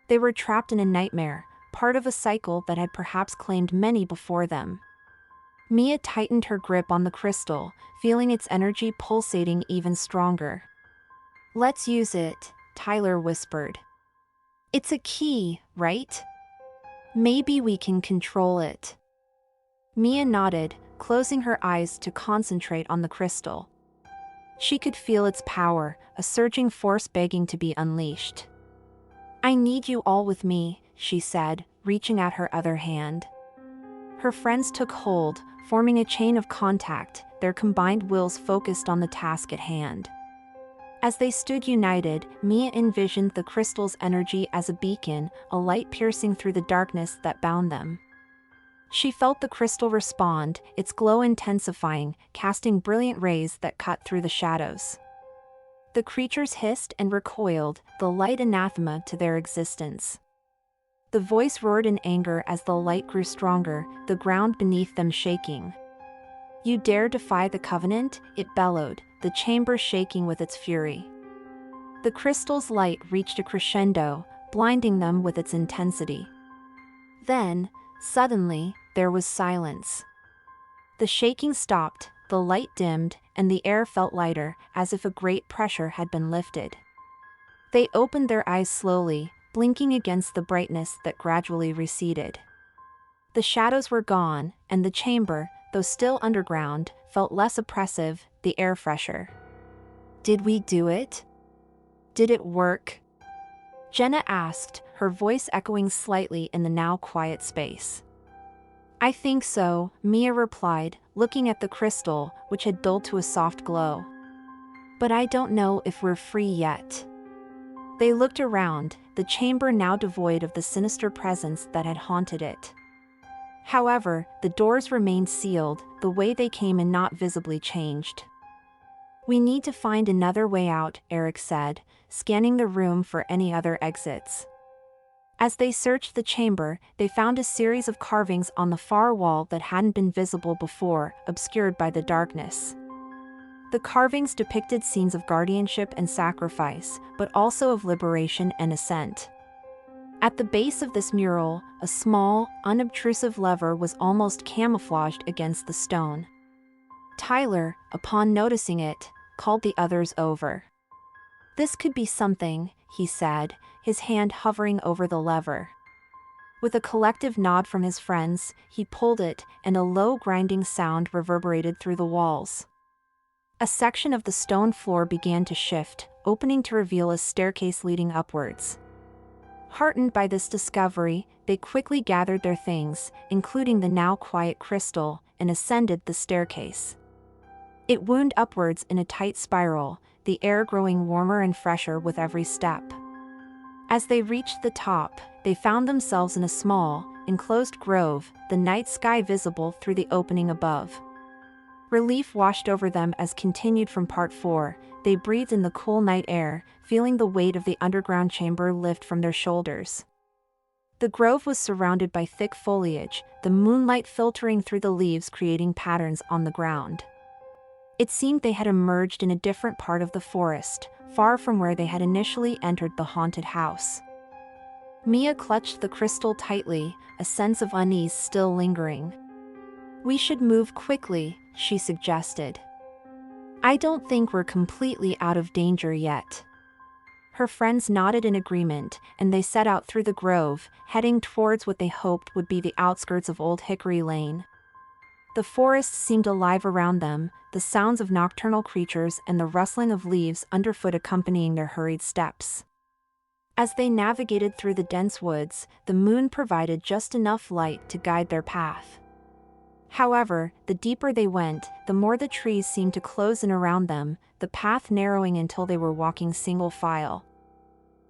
They were trapped in a nightmare, part of a cycle that had perhaps claimed many before them. Mia tightened her grip on the crystal, feeling its energy pulsating even stronger. "Let's use it," Tyler whispered. "It's a key, right? Maybe we can control it." Mia nodded, closing her eyes to concentrate on the crystal. She could feel its power, a surging force begging to be unleashed. "I need you all with me," she said, reaching at her other hand. Her friends took hold, forming a chain of contact, their combined wills focused on the task at hand. As they stood united, Mia envisioned the crystal's energy as a beacon, a light piercing through the darkness that bound them. She felt the crystal respond, its glow intensifying, casting brilliant rays that cut through the shadows. The creatures hissed and recoiled, the light anathema to their existence. The voice roared in anger as the light grew stronger, the ground beneath them shaking. "You dare defy the covenant?" it bellowed, the chamber shaking with its fury. The crystal's light reached a crescendo, blinding them with its intensity. Then, suddenly, there was silence. The shaking stopped, the light dimmed, and the air felt lighter, as if a great pressure had been lifted. They opened their eyes slowly, blinking against the brightness that gradually receded. The shadows were gone, and the chamber, though still underground, felt less oppressive, the air fresher. "Did we do it? Did it work?" Jenna asked, her voice echoing slightly in the now quiet space. "I think so," Mia replied, looking at the crystal, which had dulled to a soft glow. "But I don't know if we're free yet." They looked around, the chamber now devoid of the sinister presence that had haunted it. However, the doors remained sealed, the way they came in not visibly changed. "We need to find another way out," Eric said, scanning the room for any other exits. As they searched the chamber, they found a series of carvings on the far wall that hadn't been visible before, obscured by the darkness. The carvings depicted scenes of guardianship and sacrifice, but also of liberation and ascent. At the base of this mural, a small, unobtrusive lever was almost camouflaged against the stone. Tyler, upon noticing it, called the others over. "This could be something," he said, his hand hovering over the lever. With a collective nod from his friends, he pulled it, and a low grinding sound reverberated through the walls. A section of the stone floor began to shift, opening to reveal a staircase leading upwards. Heartened by this discovery, they quickly gathered their things, including the now quiet crystal, and ascended the staircase. It wound upwards in a tight spiral, the air growing warmer and fresher with every step. As they reached the top, they found themselves in a small, enclosed grove, the night sky visible through the opening above. Relief washed over them as continued from part 4, they breathed in the cool night air, feeling the weight of the underground chamber lift from their shoulders. The grove was surrounded by thick foliage, the moonlight filtering through the leaves creating patterns on the ground. It seemed they had emerged in a different part of the forest, far from where they had initially entered the haunted house. Mia clutched the crystal tightly, a sense of unease still lingering. "We should move quickly," she suggested. "I don't think we're completely out of danger yet." Her friends nodded in agreement, and they set out through the grove, heading towards what they hoped would be the outskirts of Old Hickory Lane. The forest seemed alive around them, the sounds of nocturnal creatures and the rustling of leaves underfoot accompanying their hurried steps. As they navigated through the dense woods, the moon provided just enough light to guide their path. However, the deeper they went, the more the trees seemed to close in around them, the path narrowing until they were walking single file.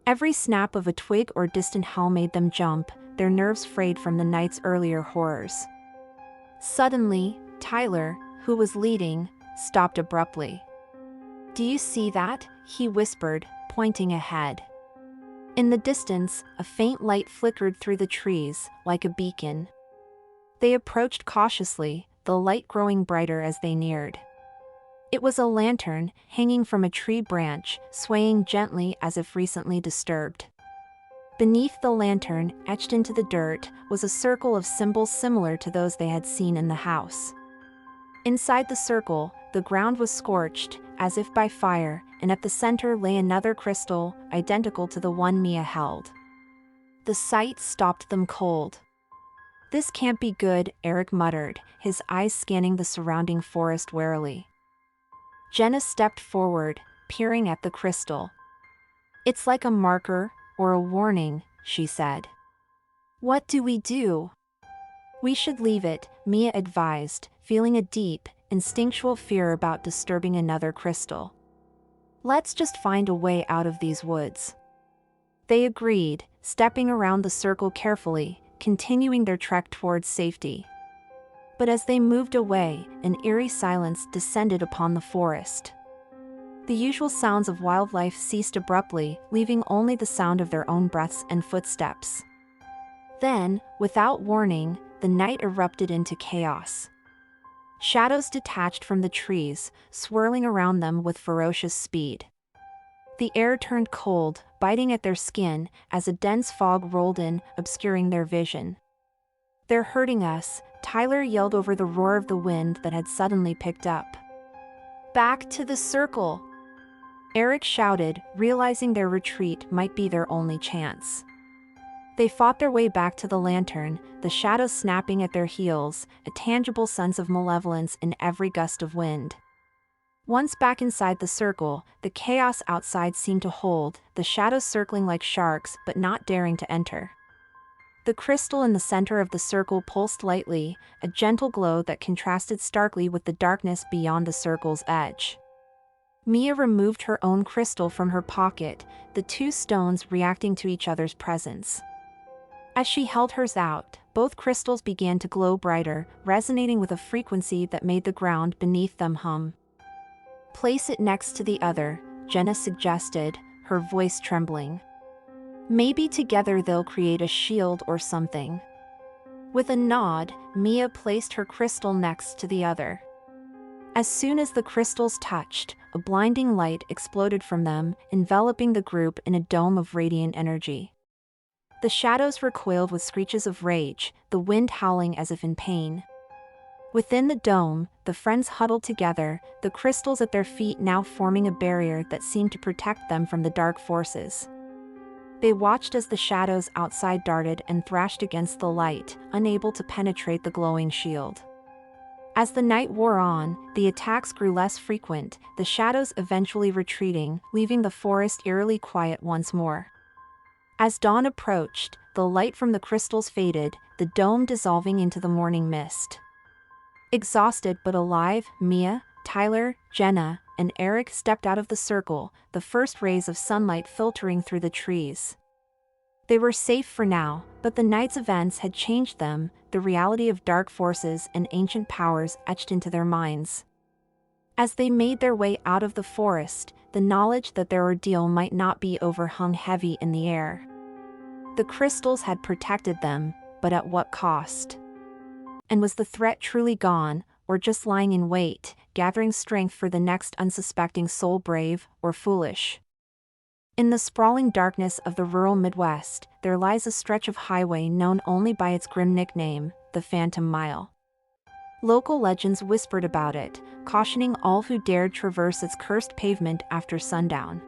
Every snap of a twig or distant howl made them jump, their nerves frayed from the night's earlier horrors. Suddenly, Tyler, who was leading, stopped abruptly. "Do you see that?" he whispered, pointing ahead. In the distance, a faint light flickered through the trees, like a beacon. They approached cautiously, the light growing brighter as they neared. It was a lantern, hanging from a tree branch, swaying gently as if recently disturbed. Beneath the lantern, etched into the dirt, was a circle of symbols similar to those they had seen in the house. Inside the circle, the ground was scorched, as if by fire, and at the center lay another crystal, identical to the one Mia held. The sight stopped them cold. "This can't be good," Eric muttered, his eyes scanning the surrounding forest warily. Jenna stepped forward, peering at the crystal. "It's like a marker, or a warning," she said. "What do we do?" "We should leave it," Mia advised, feeling a deep, instinctual fear about disturbing another crystal. "Let's just find a way out of these woods." They agreed, stepping around the circle carefully, continuing their trek towards safety. But as they moved away, an eerie silence descended upon the forest. The usual sounds of wildlife ceased abruptly, leaving only the sound of their own breaths and footsteps. Then, without warning, the night erupted into chaos. Shadows detached from the trees, swirling around them with ferocious speed. The air turned cold, biting at their skin, as a dense fog rolled in, obscuring their vision. "They're hurting us," Tyler yelled over the roar of the wind that had suddenly picked up. "Back to the circle!" Eric shouted, realizing their retreat might be their only chance. They fought their way back to the lantern, the shadows snapping at their heels, a tangible sense of malevolence in every gust of wind. Once back inside the circle, the chaos outside seemed to hold, the shadows circling like sharks but not daring to enter. The crystal in the center of the circle pulsed lightly, a gentle glow that contrasted starkly with the darkness beyond the circle's edge. Mia removed her own crystal from her pocket, the two stones reacting to each other's presence. As she held hers out, both crystals began to glow brighter, resonating with a frequency that made the ground beneath them hum. "Place it next to the other," Jenna suggested, her voice trembling. Maybe together they'll create a shield or something. With a nod, Mia placed her crystal next to the other. As soon as the crystals touched, a blinding light exploded from them, enveloping the group in a dome of radiant energy. The shadows recoiled with screeches of rage, the wind howling as if in pain. Within the dome, the friends huddled together, the crystals at their feet now forming a barrier that seemed to protect them from the dark forces. They watched as the shadows outside darted and thrashed against the light, unable to penetrate the glowing shield. As the night wore on, the attacks grew less frequent, the shadows eventually retreating, leaving the forest eerily quiet once more. As dawn approached, the light from the crystals faded, the dome dissolving into the morning mist. Exhausted but alive, Mia, Tyler, Jenna, and Eric stepped out of the circle, the first rays of sunlight filtering through the trees. They were safe for now, but the night's events had changed them, the reality of dark forces and ancient powers etched into their minds. As they made their way out of the forest, the knowledge that their ordeal might not be over hung heavy in the air. The crystals had protected them, but at what cost? And was the threat truly gone, or just lying in wait, gathering strength for the next unsuspecting soul, brave or foolish? In the sprawling darkness of the rural Midwest, there lies a stretch of highway known only by its grim nickname, the Phantom Mile. Local legends whispered about it, cautioning all who dared traverse its cursed pavement after sundown.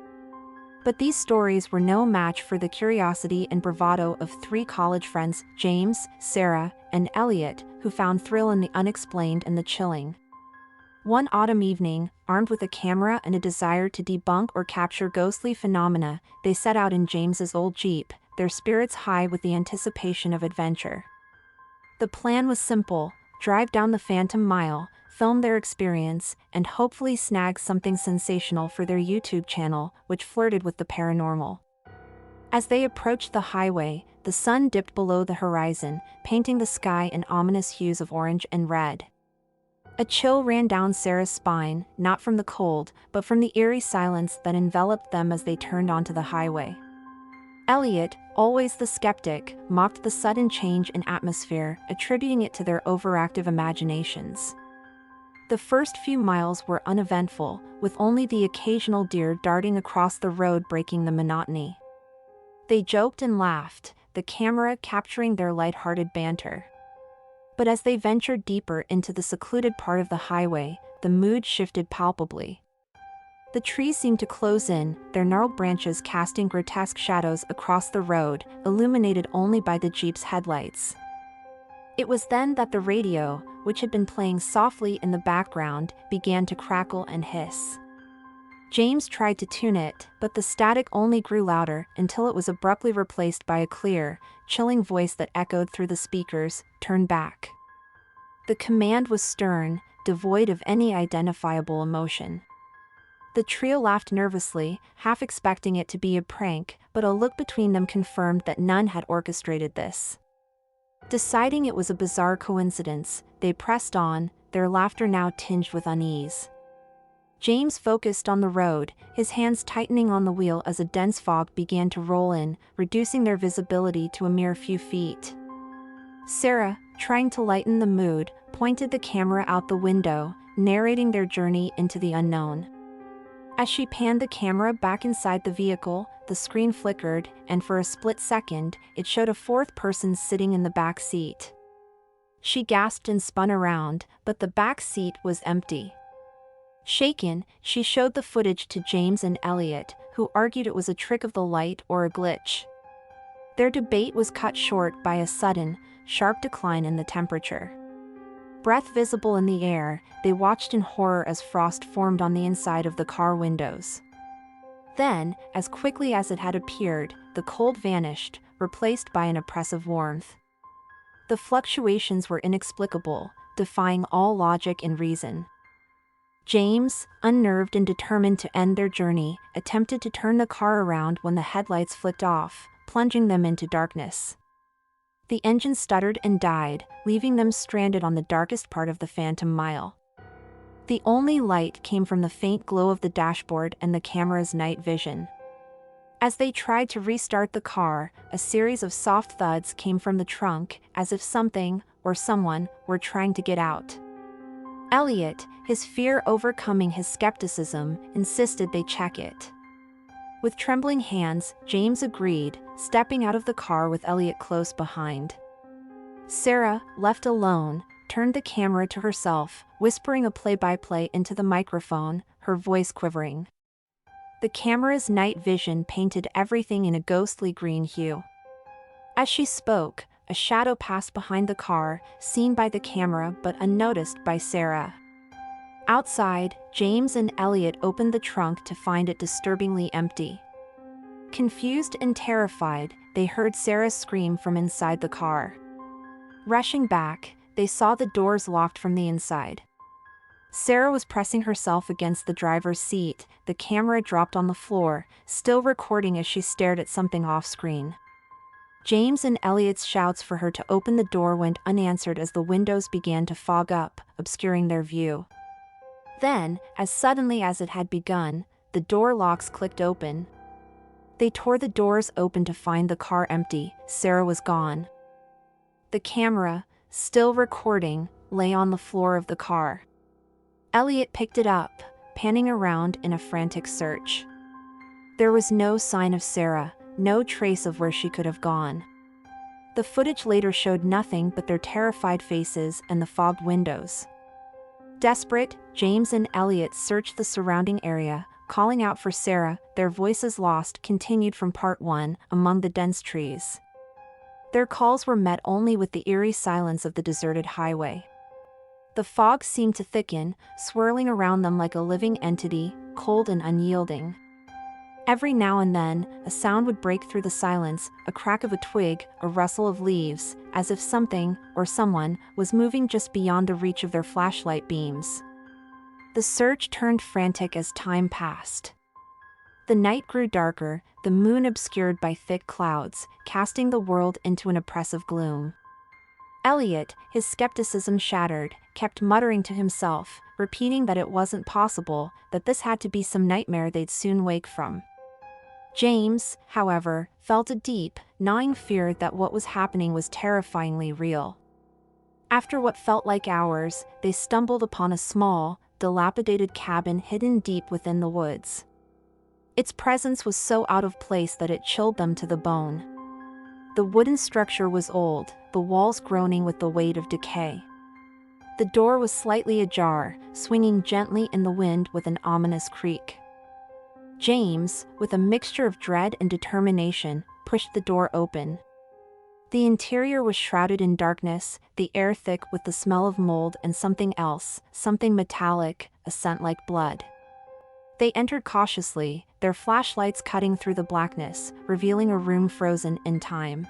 But these stories were no match for the curiosity and bravado of three college friends, James, Sarah, and Elliot, who found thrill in the unexplained and the chilling. One autumn evening, armed with a camera and a desire to debunk or capture ghostly phenomena, they set out in James's old Jeep, their spirits high with the anticipation of adventure. The plan was simple: drive down the Phantom Mile, film their experience, and hopefully snag something sensational for their YouTube channel, which flirted with the paranormal. As they approached the highway, the sun dipped below the horizon, painting the sky in ominous hues of orange and red. A chill ran down Sarah's spine, not from the cold, but from the eerie silence that enveloped them as they turned onto the highway. Elliot, always the skeptic, mocked the sudden change in atmosphere, attributing it to their overactive imaginations. The first few miles were uneventful, with only the occasional deer darting across the road breaking the monotony. They joked and laughed, the camera capturing their light-hearted banter. But as they ventured deeper into the secluded part of the highway, the mood shifted palpably. The trees seemed to close in, their gnarled branches casting grotesque shadows across the road, illuminated only by the Jeep's headlights. It was then that the radio, which had been playing softly in the background, began to crackle and hiss. James tried to tune it, but the static only grew louder until it was abruptly replaced by a clear, chilling voice that echoed through the speakers, "Turn back." The command was stern, devoid of any identifiable emotion. The trio laughed nervously, half expecting it to be a prank, but a look between them confirmed that none had orchestrated this. Deciding it was a bizarre coincidence, they pressed on, their laughter now tinged with unease. James focused on the road, his hands tightening on the wheel as a dense fog began to roll in, reducing their visibility to a mere few feet. Sarah, trying to lighten the mood, pointed the camera out the window, narrating their journey into the unknown. As she panned the camera back inside the vehicle, the screen flickered, and for a split second, it showed a fourth person sitting in the back seat. She gasped and spun around, but the back seat was empty. Shaken, she showed the footage to James and Elliot, who argued it was a trick of the light or a glitch. Their debate was cut short by a sudden, sharp decline in the temperature. Breath visible in the air, they watched in horror as frost formed on the inside of the car windows. Then, as quickly as it had appeared, the cold vanished, replaced by an oppressive warmth. The fluctuations were inexplicable, defying all logic and reason. James, unnerved and determined to end their journey, attempted to turn the car around when the headlights flicked off, plunging them into darkness. The engine stuttered and died, leaving them stranded on the darkest part of the Phantom Mile. The only light came from the faint glow of the dashboard and the camera's night vision. As they tried to restart the car, a series of soft thuds came from the trunk, as if something, or someone, were trying to get out. Elliot, his fear overcoming his skepticism, insisted they check it. With trembling hands, James agreed, stepping out of the car with Elliot close behind. Sarah, left alone, turned the camera to herself, whispering a play-by-play into the microphone, her voice quivering. The camera's night vision painted everything in a ghostly green hue. As she spoke, a shadow passed behind the car, seen by the camera but unnoticed by Sarah. Outside, James and Elliot opened the trunk to find it disturbingly empty. Confused and terrified, they heard Sarah scream from inside the car. Rushing back, they saw the doors locked from the inside. Sarah was pressing herself against the driver's seat, the camera dropped on the floor, still recording as she stared at something off-screen. James and Elliot's shouts for her to open the door went unanswered as the windows began to fog up, obscuring their view. Then, as suddenly as it had begun, the door locks clicked open. They tore the doors open to find the car empty. Sarah was gone. The camera, still recording, lay on the floor of the car. Elliot picked it up, panning around in a frantic search. There was no sign of Sarah, no trace of where she could have gone. The footage later showed nothing but their terrified faces and the fogged windows. Desperate, James and Elliot searched the surrounding area, calling out for Sarah. Their voices lost continued from part 1, among the dense trees. Their calls were met only with the eerie silence of the deserted highway. The fog seemed to thicken, swirling around them like a living entity, cold and unyielding. Every now and then, a sound would break through the silence, a crack of a twig, a rustle of leaves, as if something, or someone, was moving just beyond the reach of their flashlight beams. The search turned frantic as time passed. The night grew darker, the moon obscured by thick clouds, casting the world into an oppressive gloom. Elliot, his skepticism shattered, kept muttering to himself, repeating that it wasn't possible, that this had to be some nightmare they'd soon wake from. James, however, felt a deep, gnawing fear that what was happening was terrifyingly real. After what felt like hours, they stumbled upon a small, dilapidated cabin hidden deep within the woods. Its presence was so out of place that it chilled them to the bone. The wooden structure was old, the walls groaning with the weight of decay. The door was slightly ajar, swinging gently in the wind with an ominous creak. James, with a mixture of dread and determination, pushed the door open. The interior was shrouded in darkness, the air thick with the smell of mold and something else, something metallic, a scent like blood. They entered cautiously, their flashlights cutting through the blackness, revealing a room frozen in time.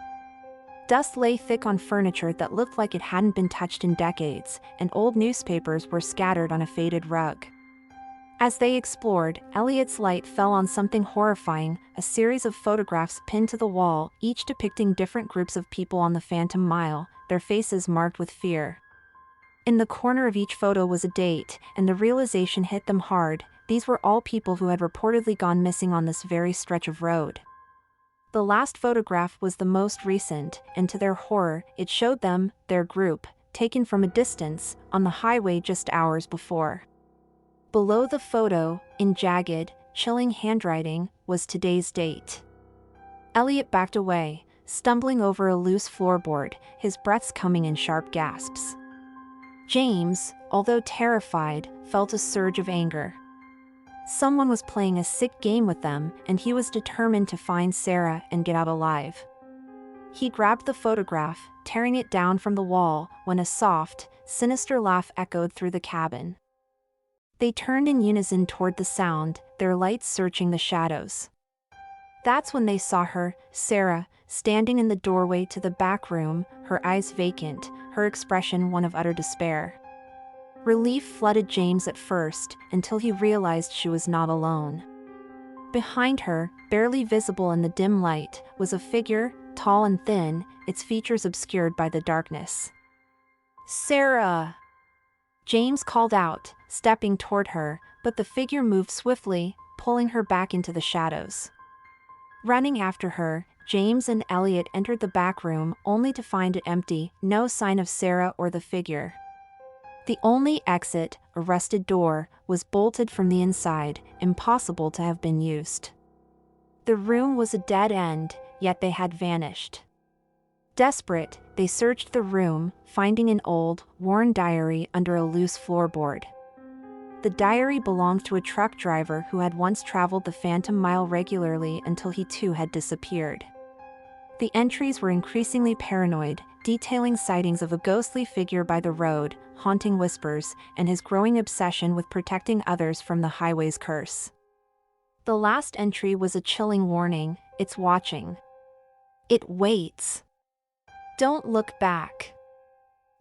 Dust lay thick on furniture that looked like it hadn't been touched in decades, and old newspapers were scattered on a faded rug. As they explored, Elliot's light fell on something horrifying, a series of photographs pinned to the wall, each depicting different groups of people on the Phantom Mile, their faces marked with fear. In the corner of each photo was a date, and the realization hit them hard. These were all people who had reportedly gone missing on this very stretch of road. The last photograph was the most recent, and to their horror, it showed them, their group, taken from a distance, on the highway just hours before. Below the photo, in jagged, chilling handwriting, was today's date. Elliot backed away, stumbling over a loose floorboard, his breaths coming in sharp gasps. James, although terrified, felt a surge of anger. Someone was playing a sick game with them, and he was determined to find Sarah and get out alive. He grabbed the photograph, tearing it down from the wall, when a soft, sinister laugh echoed through the cabin. They turned in unison toward the sound, their lights searching the shadows. That's when they saw her, Sarah, standing in the doorway to the back room, her eyes vacant, her expression one of utter despair. Relief flooded James at first, until he realized she was not alone. Behind her, barely visible in the dim light, was a figure, tall and thin, its features obscured by the darkness. "Sarah!" James called out, stepping toward her, but the figure moved swiftly, pulling her back into the shadows. Running after her, James and Elliot entered the back room only to find it empty, no sign of Sarah or the figure. The only exit, a rusted door, was bolted from the inside, impossible to have been used. The room was a dead end, yet they had vanished. Desperate, they searched the room, finding an old, worn diary under a loose floorboard. The diary belonged to a truck driver who had once traveled the Phantom Mile regularly until he too had disappeared. The entries were increasingly paranoid, detailing sightings of a ghostly figure by the road, haunting whispers, and his growing obsession with protecting others from the highway's curse. The last entry was a chilling warning: it's watching. It waits. Don't look back.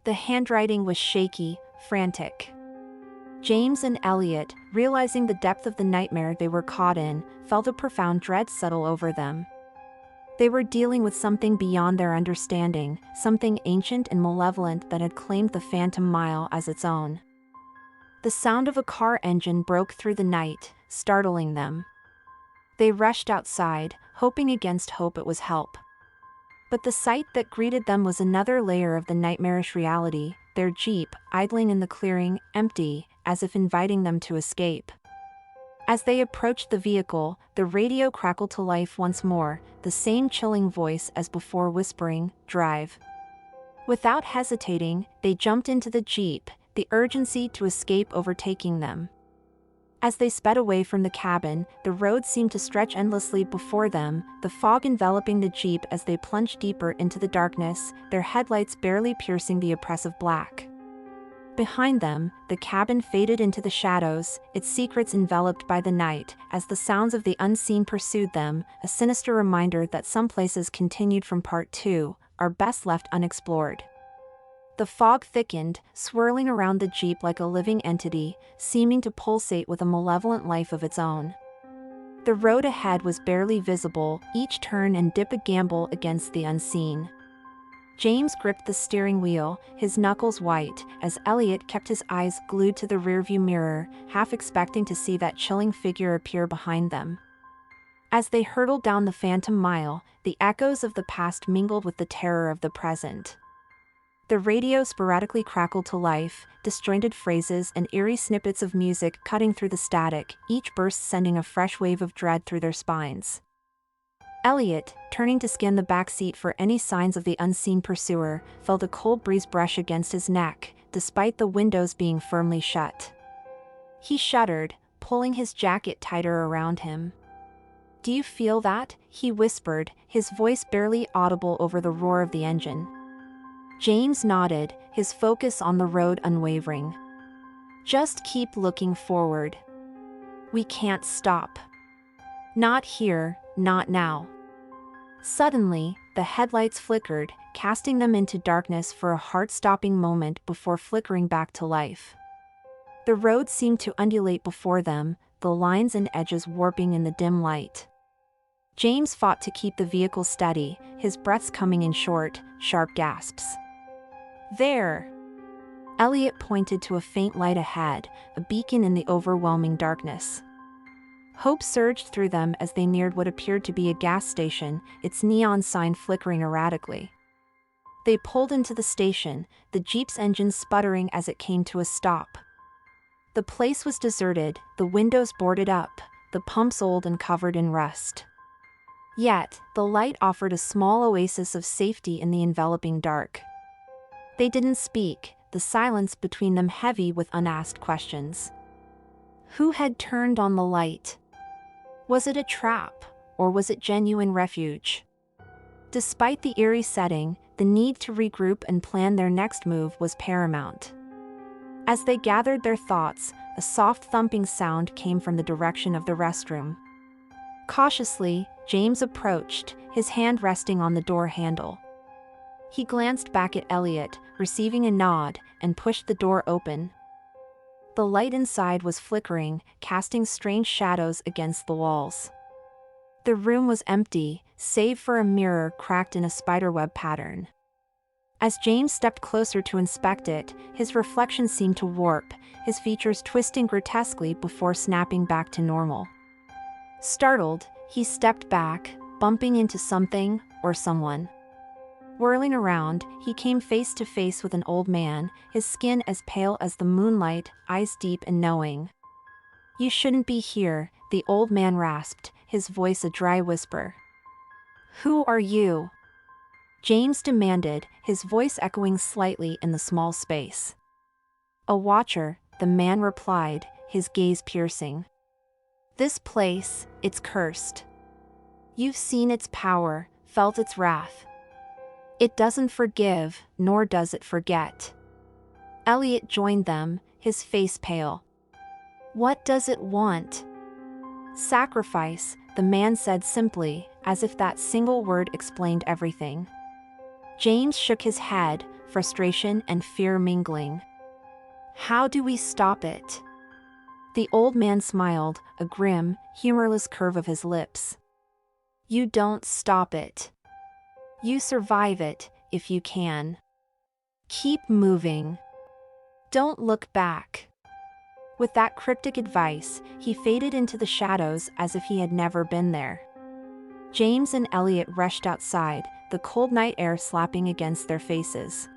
The handwriting was shaky, frantic. James and Elliot, realizing the depth of the nightmare they were caught in, felt a profound dread settle over them. They were dealing with something beyond their understanding, something ancient and malevolent that had claimed the Phantom Mile as its own. The sound of a car engine broke through the night, startling them. They rushed outside, hoping against hope it was help. But the sight that greeted them was another layer of the nightmarish reality: their Jeep, idling in the clearing, empty, as if inviting them to escape. As they approached the vehicle, the radio crackled to life once more, the same chilling voice as before whispering, "Drive." Without hesitating, they jumped into the Jeep, the urgency to escape overtaking them. As they sped away from the cabin, the road seemed to stretch endlessly before them, the fog enveloping the Jeep as they plunged deeper into the darkness, their headlights barely piercing the oppressive black. Behind them, the cabin faded into the shadows, its secrets enveloped by the night, as the sounds of the unseen pursued them, a sinister reminder that some places continued from Part 2, are best left unexplored. The fog thickened, swirling around the Jeep like a living entity, seeming to pulsate with a malevolent life of its own. The road ahead was barely visible, each turn and dip a gamble against the unseen. James gripped the steering wheel, his knuckles white, as Elliot kept his eyes glued to the rearview mirror, half expecting to see that chilling figure appear behind them. As they hurtled down the Phantom Mile, the echoes of the past mingled with the terror of the present. The radio sporadically crackled to life, disjointed phrases and eerie snippets of music cutting through the static, each burst sending a fresh wave of dread through their spines. Elliot, turning to scan the back seat for any signs of the unseen pursuer, felt a cold breeze brush against his neck, despite the windows being firmly shut. He shuddered, pulling his jacket tighter around him. "Do you feel that?" he whispered, his voice barely audible over the roar of the engine. James nodded, his focus on the road unwavering. "Just keep looking forward. We can't stop. Not here, not now." Suddenly, the headlights flickered, casting them into darkness for a heart-stopping moment before flickering back to life. The road seemed to undulate before them, the lines and edges warping in the dim light. James fought to keep the vehicle steady, his breaths coming in short, sharp gasps. "There!" Elliot pointed to a faint light ahead, a beacon in the overwhelming darkness. Hope surged through them as they neared what appeared to be a gas station, its neon sign flickering erratically. They pulled into the station, the Jeep's engine sputtering as it came to a stop. The place was deserted, the windows boarded up, the pumps old and covered in rust. Yet, the light offered a small oasis of safety in the enveloping dark. They didn't speak, the silence between them heavy with unasked questions. Who had turned on the light? Was it a trap, or was it genuine refuge? Despite the eerie setting, the need to regroup and plan their next move was paramount. As they gathered their thoughts, a soft thumping sound came from the direction of the restroom. Cautiously, James approached, his hand resting on the door handle. He glanced back at Elliot, receiving a nod, and pushed the door open. The light inside was flickering, casting strange shadows against the walls. The room was empty, save for a mirror cracked in a spiderweb pattern. As James stepped closer to inspect it, his reflection seemed to warp, his features twisting grotesquely before snapping back to normal. Startled, he stepped back, bumping into something or someone. Whirling around, he came face to face with an old man, his skin as pale as the moonlight, eyes deep and knowing. "You shouldn't be here," the old man rasped, his voice a dry whisper. "Who are you?" James demanded, his voice echoing slightly in the small space. "A watcher," the man replied, his gaze piercing. "This place, it's cursed. You've seen its power, felt its wrath. It doesn't forgive, nor does it forget." Elliot joined them, his face pale. "What does it want?" "Sacrifice," the man said simply, as if that single word explained everything. James shook his head, frustration and fear mingling. "How do we stop it?" The old man smiled, a grim, humorless curve of his lips. "You don't stop it. You survive it, if you can. Keep moving. Don't look back." With that cryptic advice, he faded into the shadows as if he had never been there. James and Elliot rushed outside, the cold night air slapping against their faces.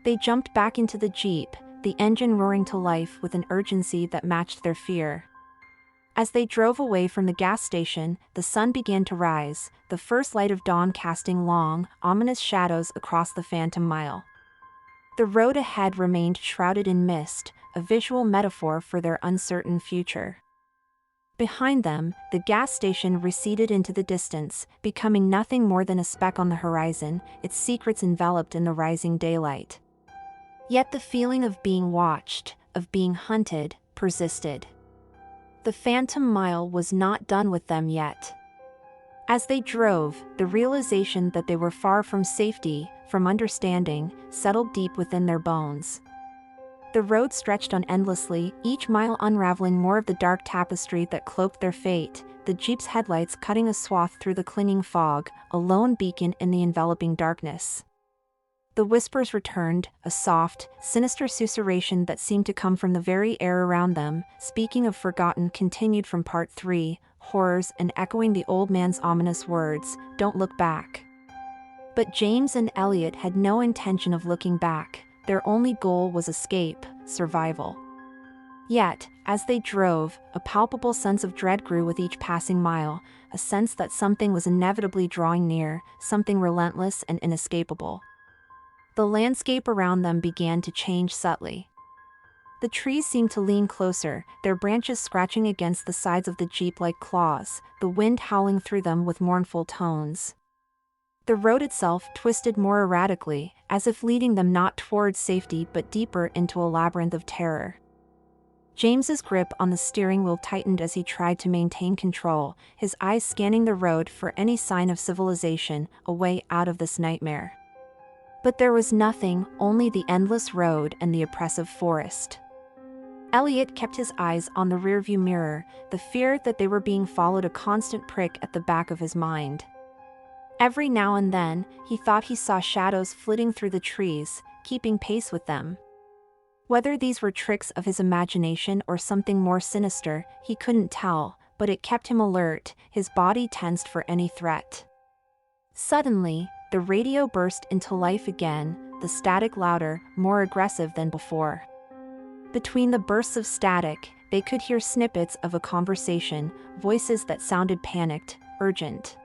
They jumped back into the Jeep, the engine roaring to life with an urgency that matched their fear. As they drove away from the gas station, the sun began to rise, the first light of dawn casting long, ominous shadows across the Phantom Mile. The road ahead remained shrouded in mist, a visual metaphor for their uncertain future. Behind them, the gas station receded into the distance, becoming nothing more than a speck on the horizon, its secrets enveloped in the rising daylight. Yet the feeling of being watched, of being hunted, persisted. The Phantom Mile was not done with them yet. As they drove, the realization that they were far from safety, from understanding, settled deep within their bones. The road stretched on endlessly, each mile unraveling more of the dark tapestry that cloaked their fate, the Jeep's headlights cutting a swath through the clinging fog, a lone beacon in the enveloping darkness. The whispers returned, a soft, sinister susurration that seemed to come from the very air around them, speaking of forgotten continued from Part 3, horrors and echoing the old man's ominous words, "Don't look back." But James and Elliot had no intention of looking back, their only goal was escape, survival. Yet, as they drove, a palpable sense of dread grew with each passing mile, a sense that something was inevitably drawing near, something relentless and inescapable. The landscape around them began to change subtly. The trees seemed to lean closer, their branches scratching against the sides of the Jeep like claws, the wind howling through them with mournful tones. The road itself twisted more erratically, as if leading them not towards safety but deeper into a labyrinth of terror. James's grip on the steering wheel tightened as he tried to maintain control, his eyes scanning the road for any sign of civilization, a way out of this nightmare. But there was nothing, only the endless road and the oppressive forest. Elliot kept his eyes on the rearview mirror, the fear that they were being followed a constant prick at the back of his mind. Every now and then, he thought he saw shadows flitting through the trees, keeping pace with them. Whether these were tricks of his imagination or something more sinister, he couldn't tell, but it kept him alert, his body tensed for any threat. Suddenly, the radio burst into life again, the static louder, more aggressive than before. Between the bursts of static, they could hear snippets of a conversation, voices that sounded panicked, urgent.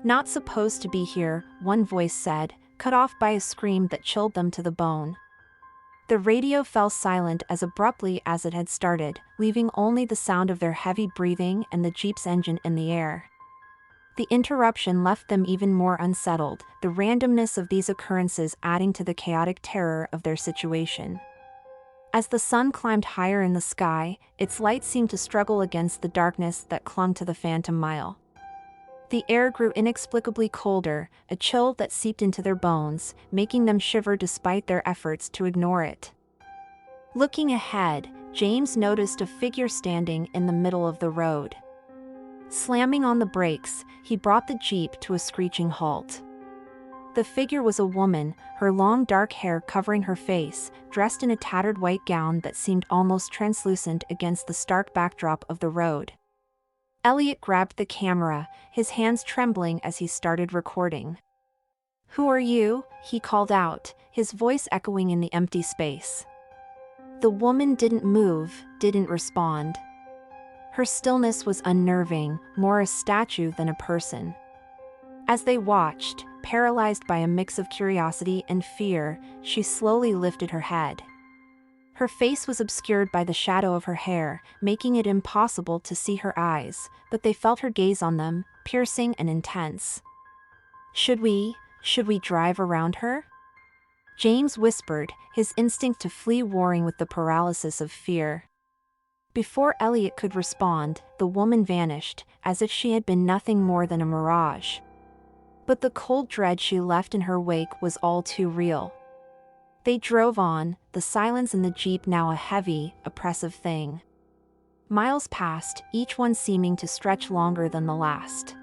"Not supposed to be here," one voice said, cut off by a scream that chilled them to the bone. The radio fell silent as abruptly as it had started, leaving only the sound of their heavy breathing and the Jeep's engine in the air. The interruption left them even more unsettled, the randomness of these occurrences adding to the chaotic terror of their situation. As the sun climbed higher in the sky, its light seemed to struggle against the darkness that clung to the Phantom Mile. The air grew inexplicably colder, a chill that seeped into their bones, making them shiver despite their efforts to ignore it. Looking ahead, James noticed a figure standing in the middle of the road. Slamming on the brakes, he brought the Jeep to a screeching halt. The figure was a woman, her long dark hair covering her face, dressed in a tattered white gown that seemed almost translucent against the stark backdrop of the road. Elliot grabbed the camera, his hands trembling as he started recording. "Who are you?" he called out, his voice echoing in the empty space. The woman didn't move, didn't respond. Her stillness was unnerving, more a statue than a person. As they watched, paralyzed by a mix of curiosity and fear, she slowly lifted her head. Her face was obscured by the shadow of her hair, making it impossible to see her eyes, but they felt her gaze on them, piercing and intense. Should we drive around her?" James whispered, his instinct to flee warring with the paralysis of fear. Before Elliot could respond, the woman vanished, as if she had been nothing more than a mirage. But the cold dread she left in her wake was all too real. They drove on, the silence in the Jeep now a heavy, oppressive thing. Miles passed, each one seeming to stretch longer than the last.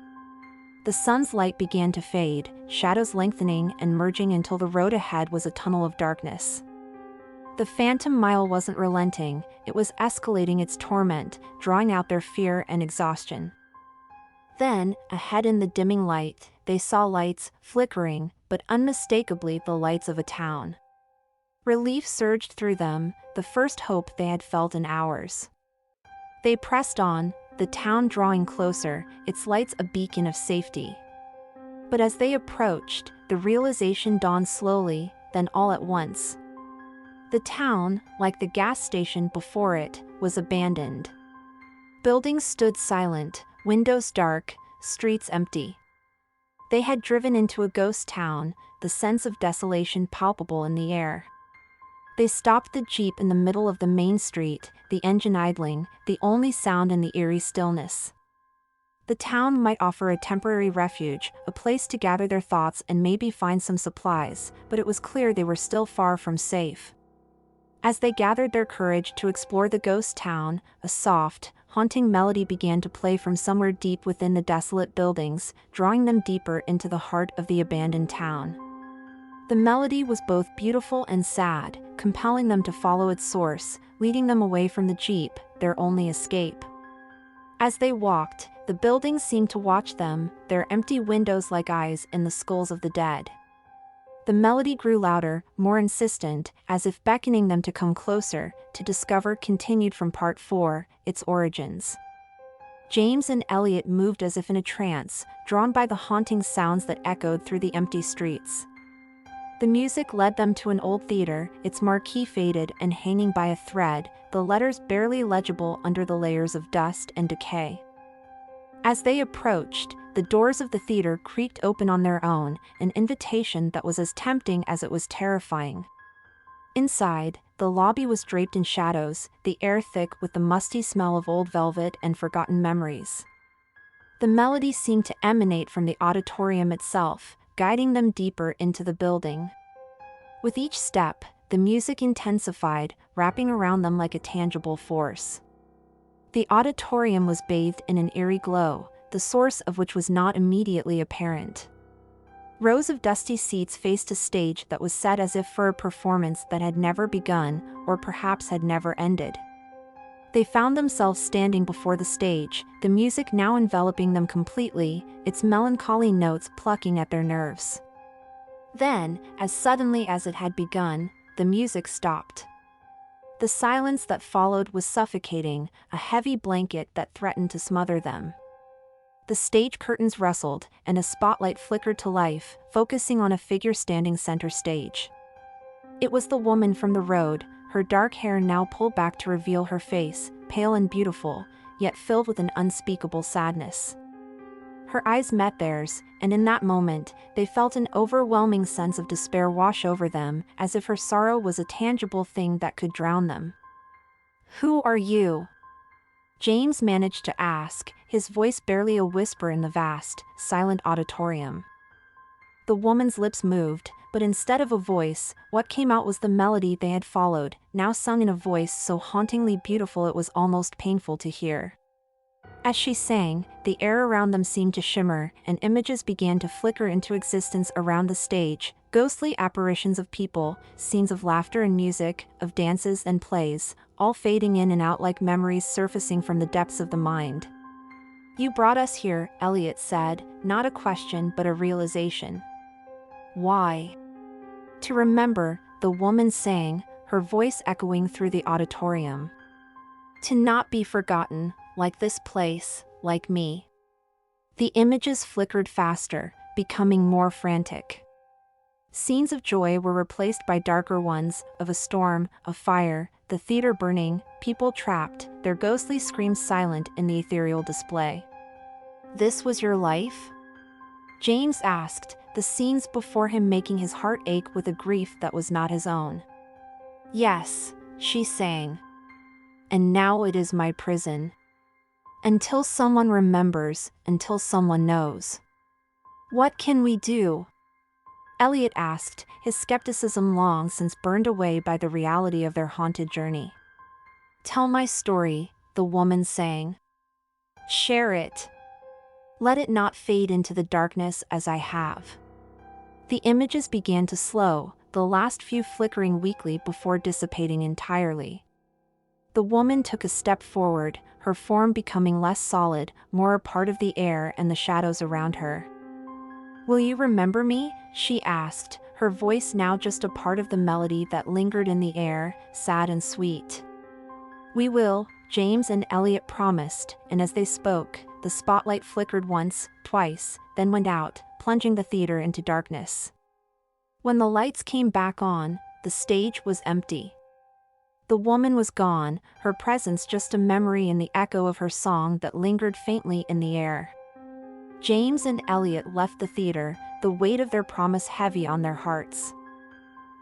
The sun's light began to fade, shadows lengthening and merging until the road ahead was a tunnel of darkness. The phantom mile wasn't relenting, it was escalating its torment, drawing out their fear and exhaustion. Then, ahead in the dimming light, they saw lights, flickering, but unmistakably the lights of a town. Relief surged through them, the first hope they had felt in hours. They pressed on, the town drawing closer, its lights a beacon of safety. But as they approached, the realization dawned slowly, then all at once. The town, like the gas station before it, was abandoned. Buildings stood silent, windows dark, streets empty. They had driven into a ghost town, the sense of desolation palpable in the air. They stopped the Jeep in the middle of the main street, the engine idling, the only sound in the eerie stillness. The town might offer a temporary refuge, a place to gather their thoughts and maybe find some supplies, but it was clear they were still far from safe. As they gathered their courage to explore the ghost town, a soft, haunting melody began to play from somewhere deep within the desolate buildings, drawing them deeper into the heart of the abandoned town. The melody was both beautiful and sad, compelling them to follow its source, leading them away from the Jeep, their only escape. As they walked, the buildings seemed to watch them, their empty windows like eyes in the skulls of the dead. The melody grew louder, more insistent, as if beckoning them to come closer, to discover continued from Part 4, its origins. James and Elliot moved as if in a trance, drawn by the haunting sounds that echoed through the empty streets. The music led them to an old theater, its marquee faded and hanging by a thread, the letters barely legible under the layers of dust and decay. As they approached, the doors of the theater creaked open on their own, an invitation that was as tempting as it was terrifying. Inside, the lobby was draped in shadows, the air thick with the musty smell of old velvet and forgotten memories. The melody seemed to emanate from the auditorium itself, guiding them deeper into the building. With each step, the music intensified, wrapping around them like a tangible force. The auditorium was bathed in an eerie glow, the source of which was not immediately apparent. Rows of dusty seats faced a stage that was set as if for a performance that had never begun, or perhaps had never ended. They found themselves standing before the stage, the music now enveloping them completely, its melancholy notes plucking at their nerves. Then, as suddenly as it had begun, the music stopped. The silence that followed was suffocating, a heavy blanket that threatened to smother them. The stage curtains rustled, and a spotlight flickered to life, focusing on a figure standing center stage. It was the woman from the road, her dark hair now pulled back to reveal her face, pale and beautiful, yet filled with an unspeakable sadness. Her eyes met theirs, and in that moment, they felt an overwhelming sense of despair wash over them, as if her sorrow was a tangible thing that could drown them. "Who are you?" James managed to ask, his voice barely a whisper in the vast, silent auditorium. The woman's lips moved, but instead of a voice, what came out was the melody they had followed, now sung in a voice so hauntingly beautiful it was almost painful to hear. As she sang, the air around them seemed to shimmer, and images began to flicker into existence around the stage, ghostly apparitions of people, scenes of laughter and music, of dances and plays, all fading in and out like memories surfacing from the depths of the mind. You brought us here, Elliot said, not a question but a realization. Why? To remember, the woman sang, her voice echoing through the auditorium. To not be forgotten, like this place, like me. The images flickered faster, becoming more frantic. Scenes of joy were replaced by darker ones, of a storm, of fire, the theater burning, people trapped, their ghostly screams silent in the ethereal display. This was your life? James asked, the scenes before him making his heart ache with a grief that was not his own. Yes, she sang. And now it is my prison. Until someone remembers, until someone knows. What can we do? Elliot asked, his skepticism long since burned away by the reality of their haunted journey. Tell my story, the woman sang. Share it. Let it not fade into the darkness as I have. The images began to slow, the last few flickering weakly before dissipating entirely. The woman took a step forward, her form becoming less solid, more a part of the air and the shadows around her. Will you remember me? She asked, her voice now just a part of the melody that lingered in the air, sad and sweet. We will, James and Elliot promised, and as they spoke, the spotlight flickered once, twice, then went out, plunging the theater into darkness. When the lights came back on, the stage was empty. The woman was gone, her presence just a memory in the echo of her song that lingered faintly in the air. James and Elliot left the theater, the weight of their promise heavy on their hearts.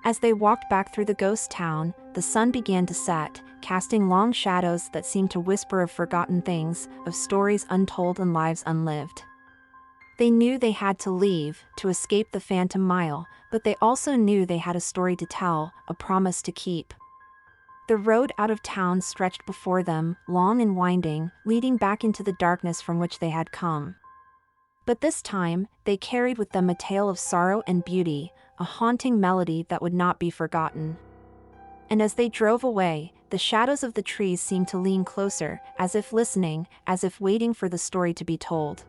As they walked back through the ghost town, the sun began to set, casting long shadows that seemed to whisper of forgotten things, of stories untold and lives unlived. They knew they had to leave, to escape the Phantom Mile, but they also knew they had a story to tell, a promise to keep. The road out of town stretched before them, long and winding, leading back into the darkness from which they had come. But this time, they carried with them a tale of sorrow and beauty, a haunting melody that would not be forgotten. And as they drove away, the shadows of the trees seemed to lean closer, as if listening, as if waiting for the story to be told.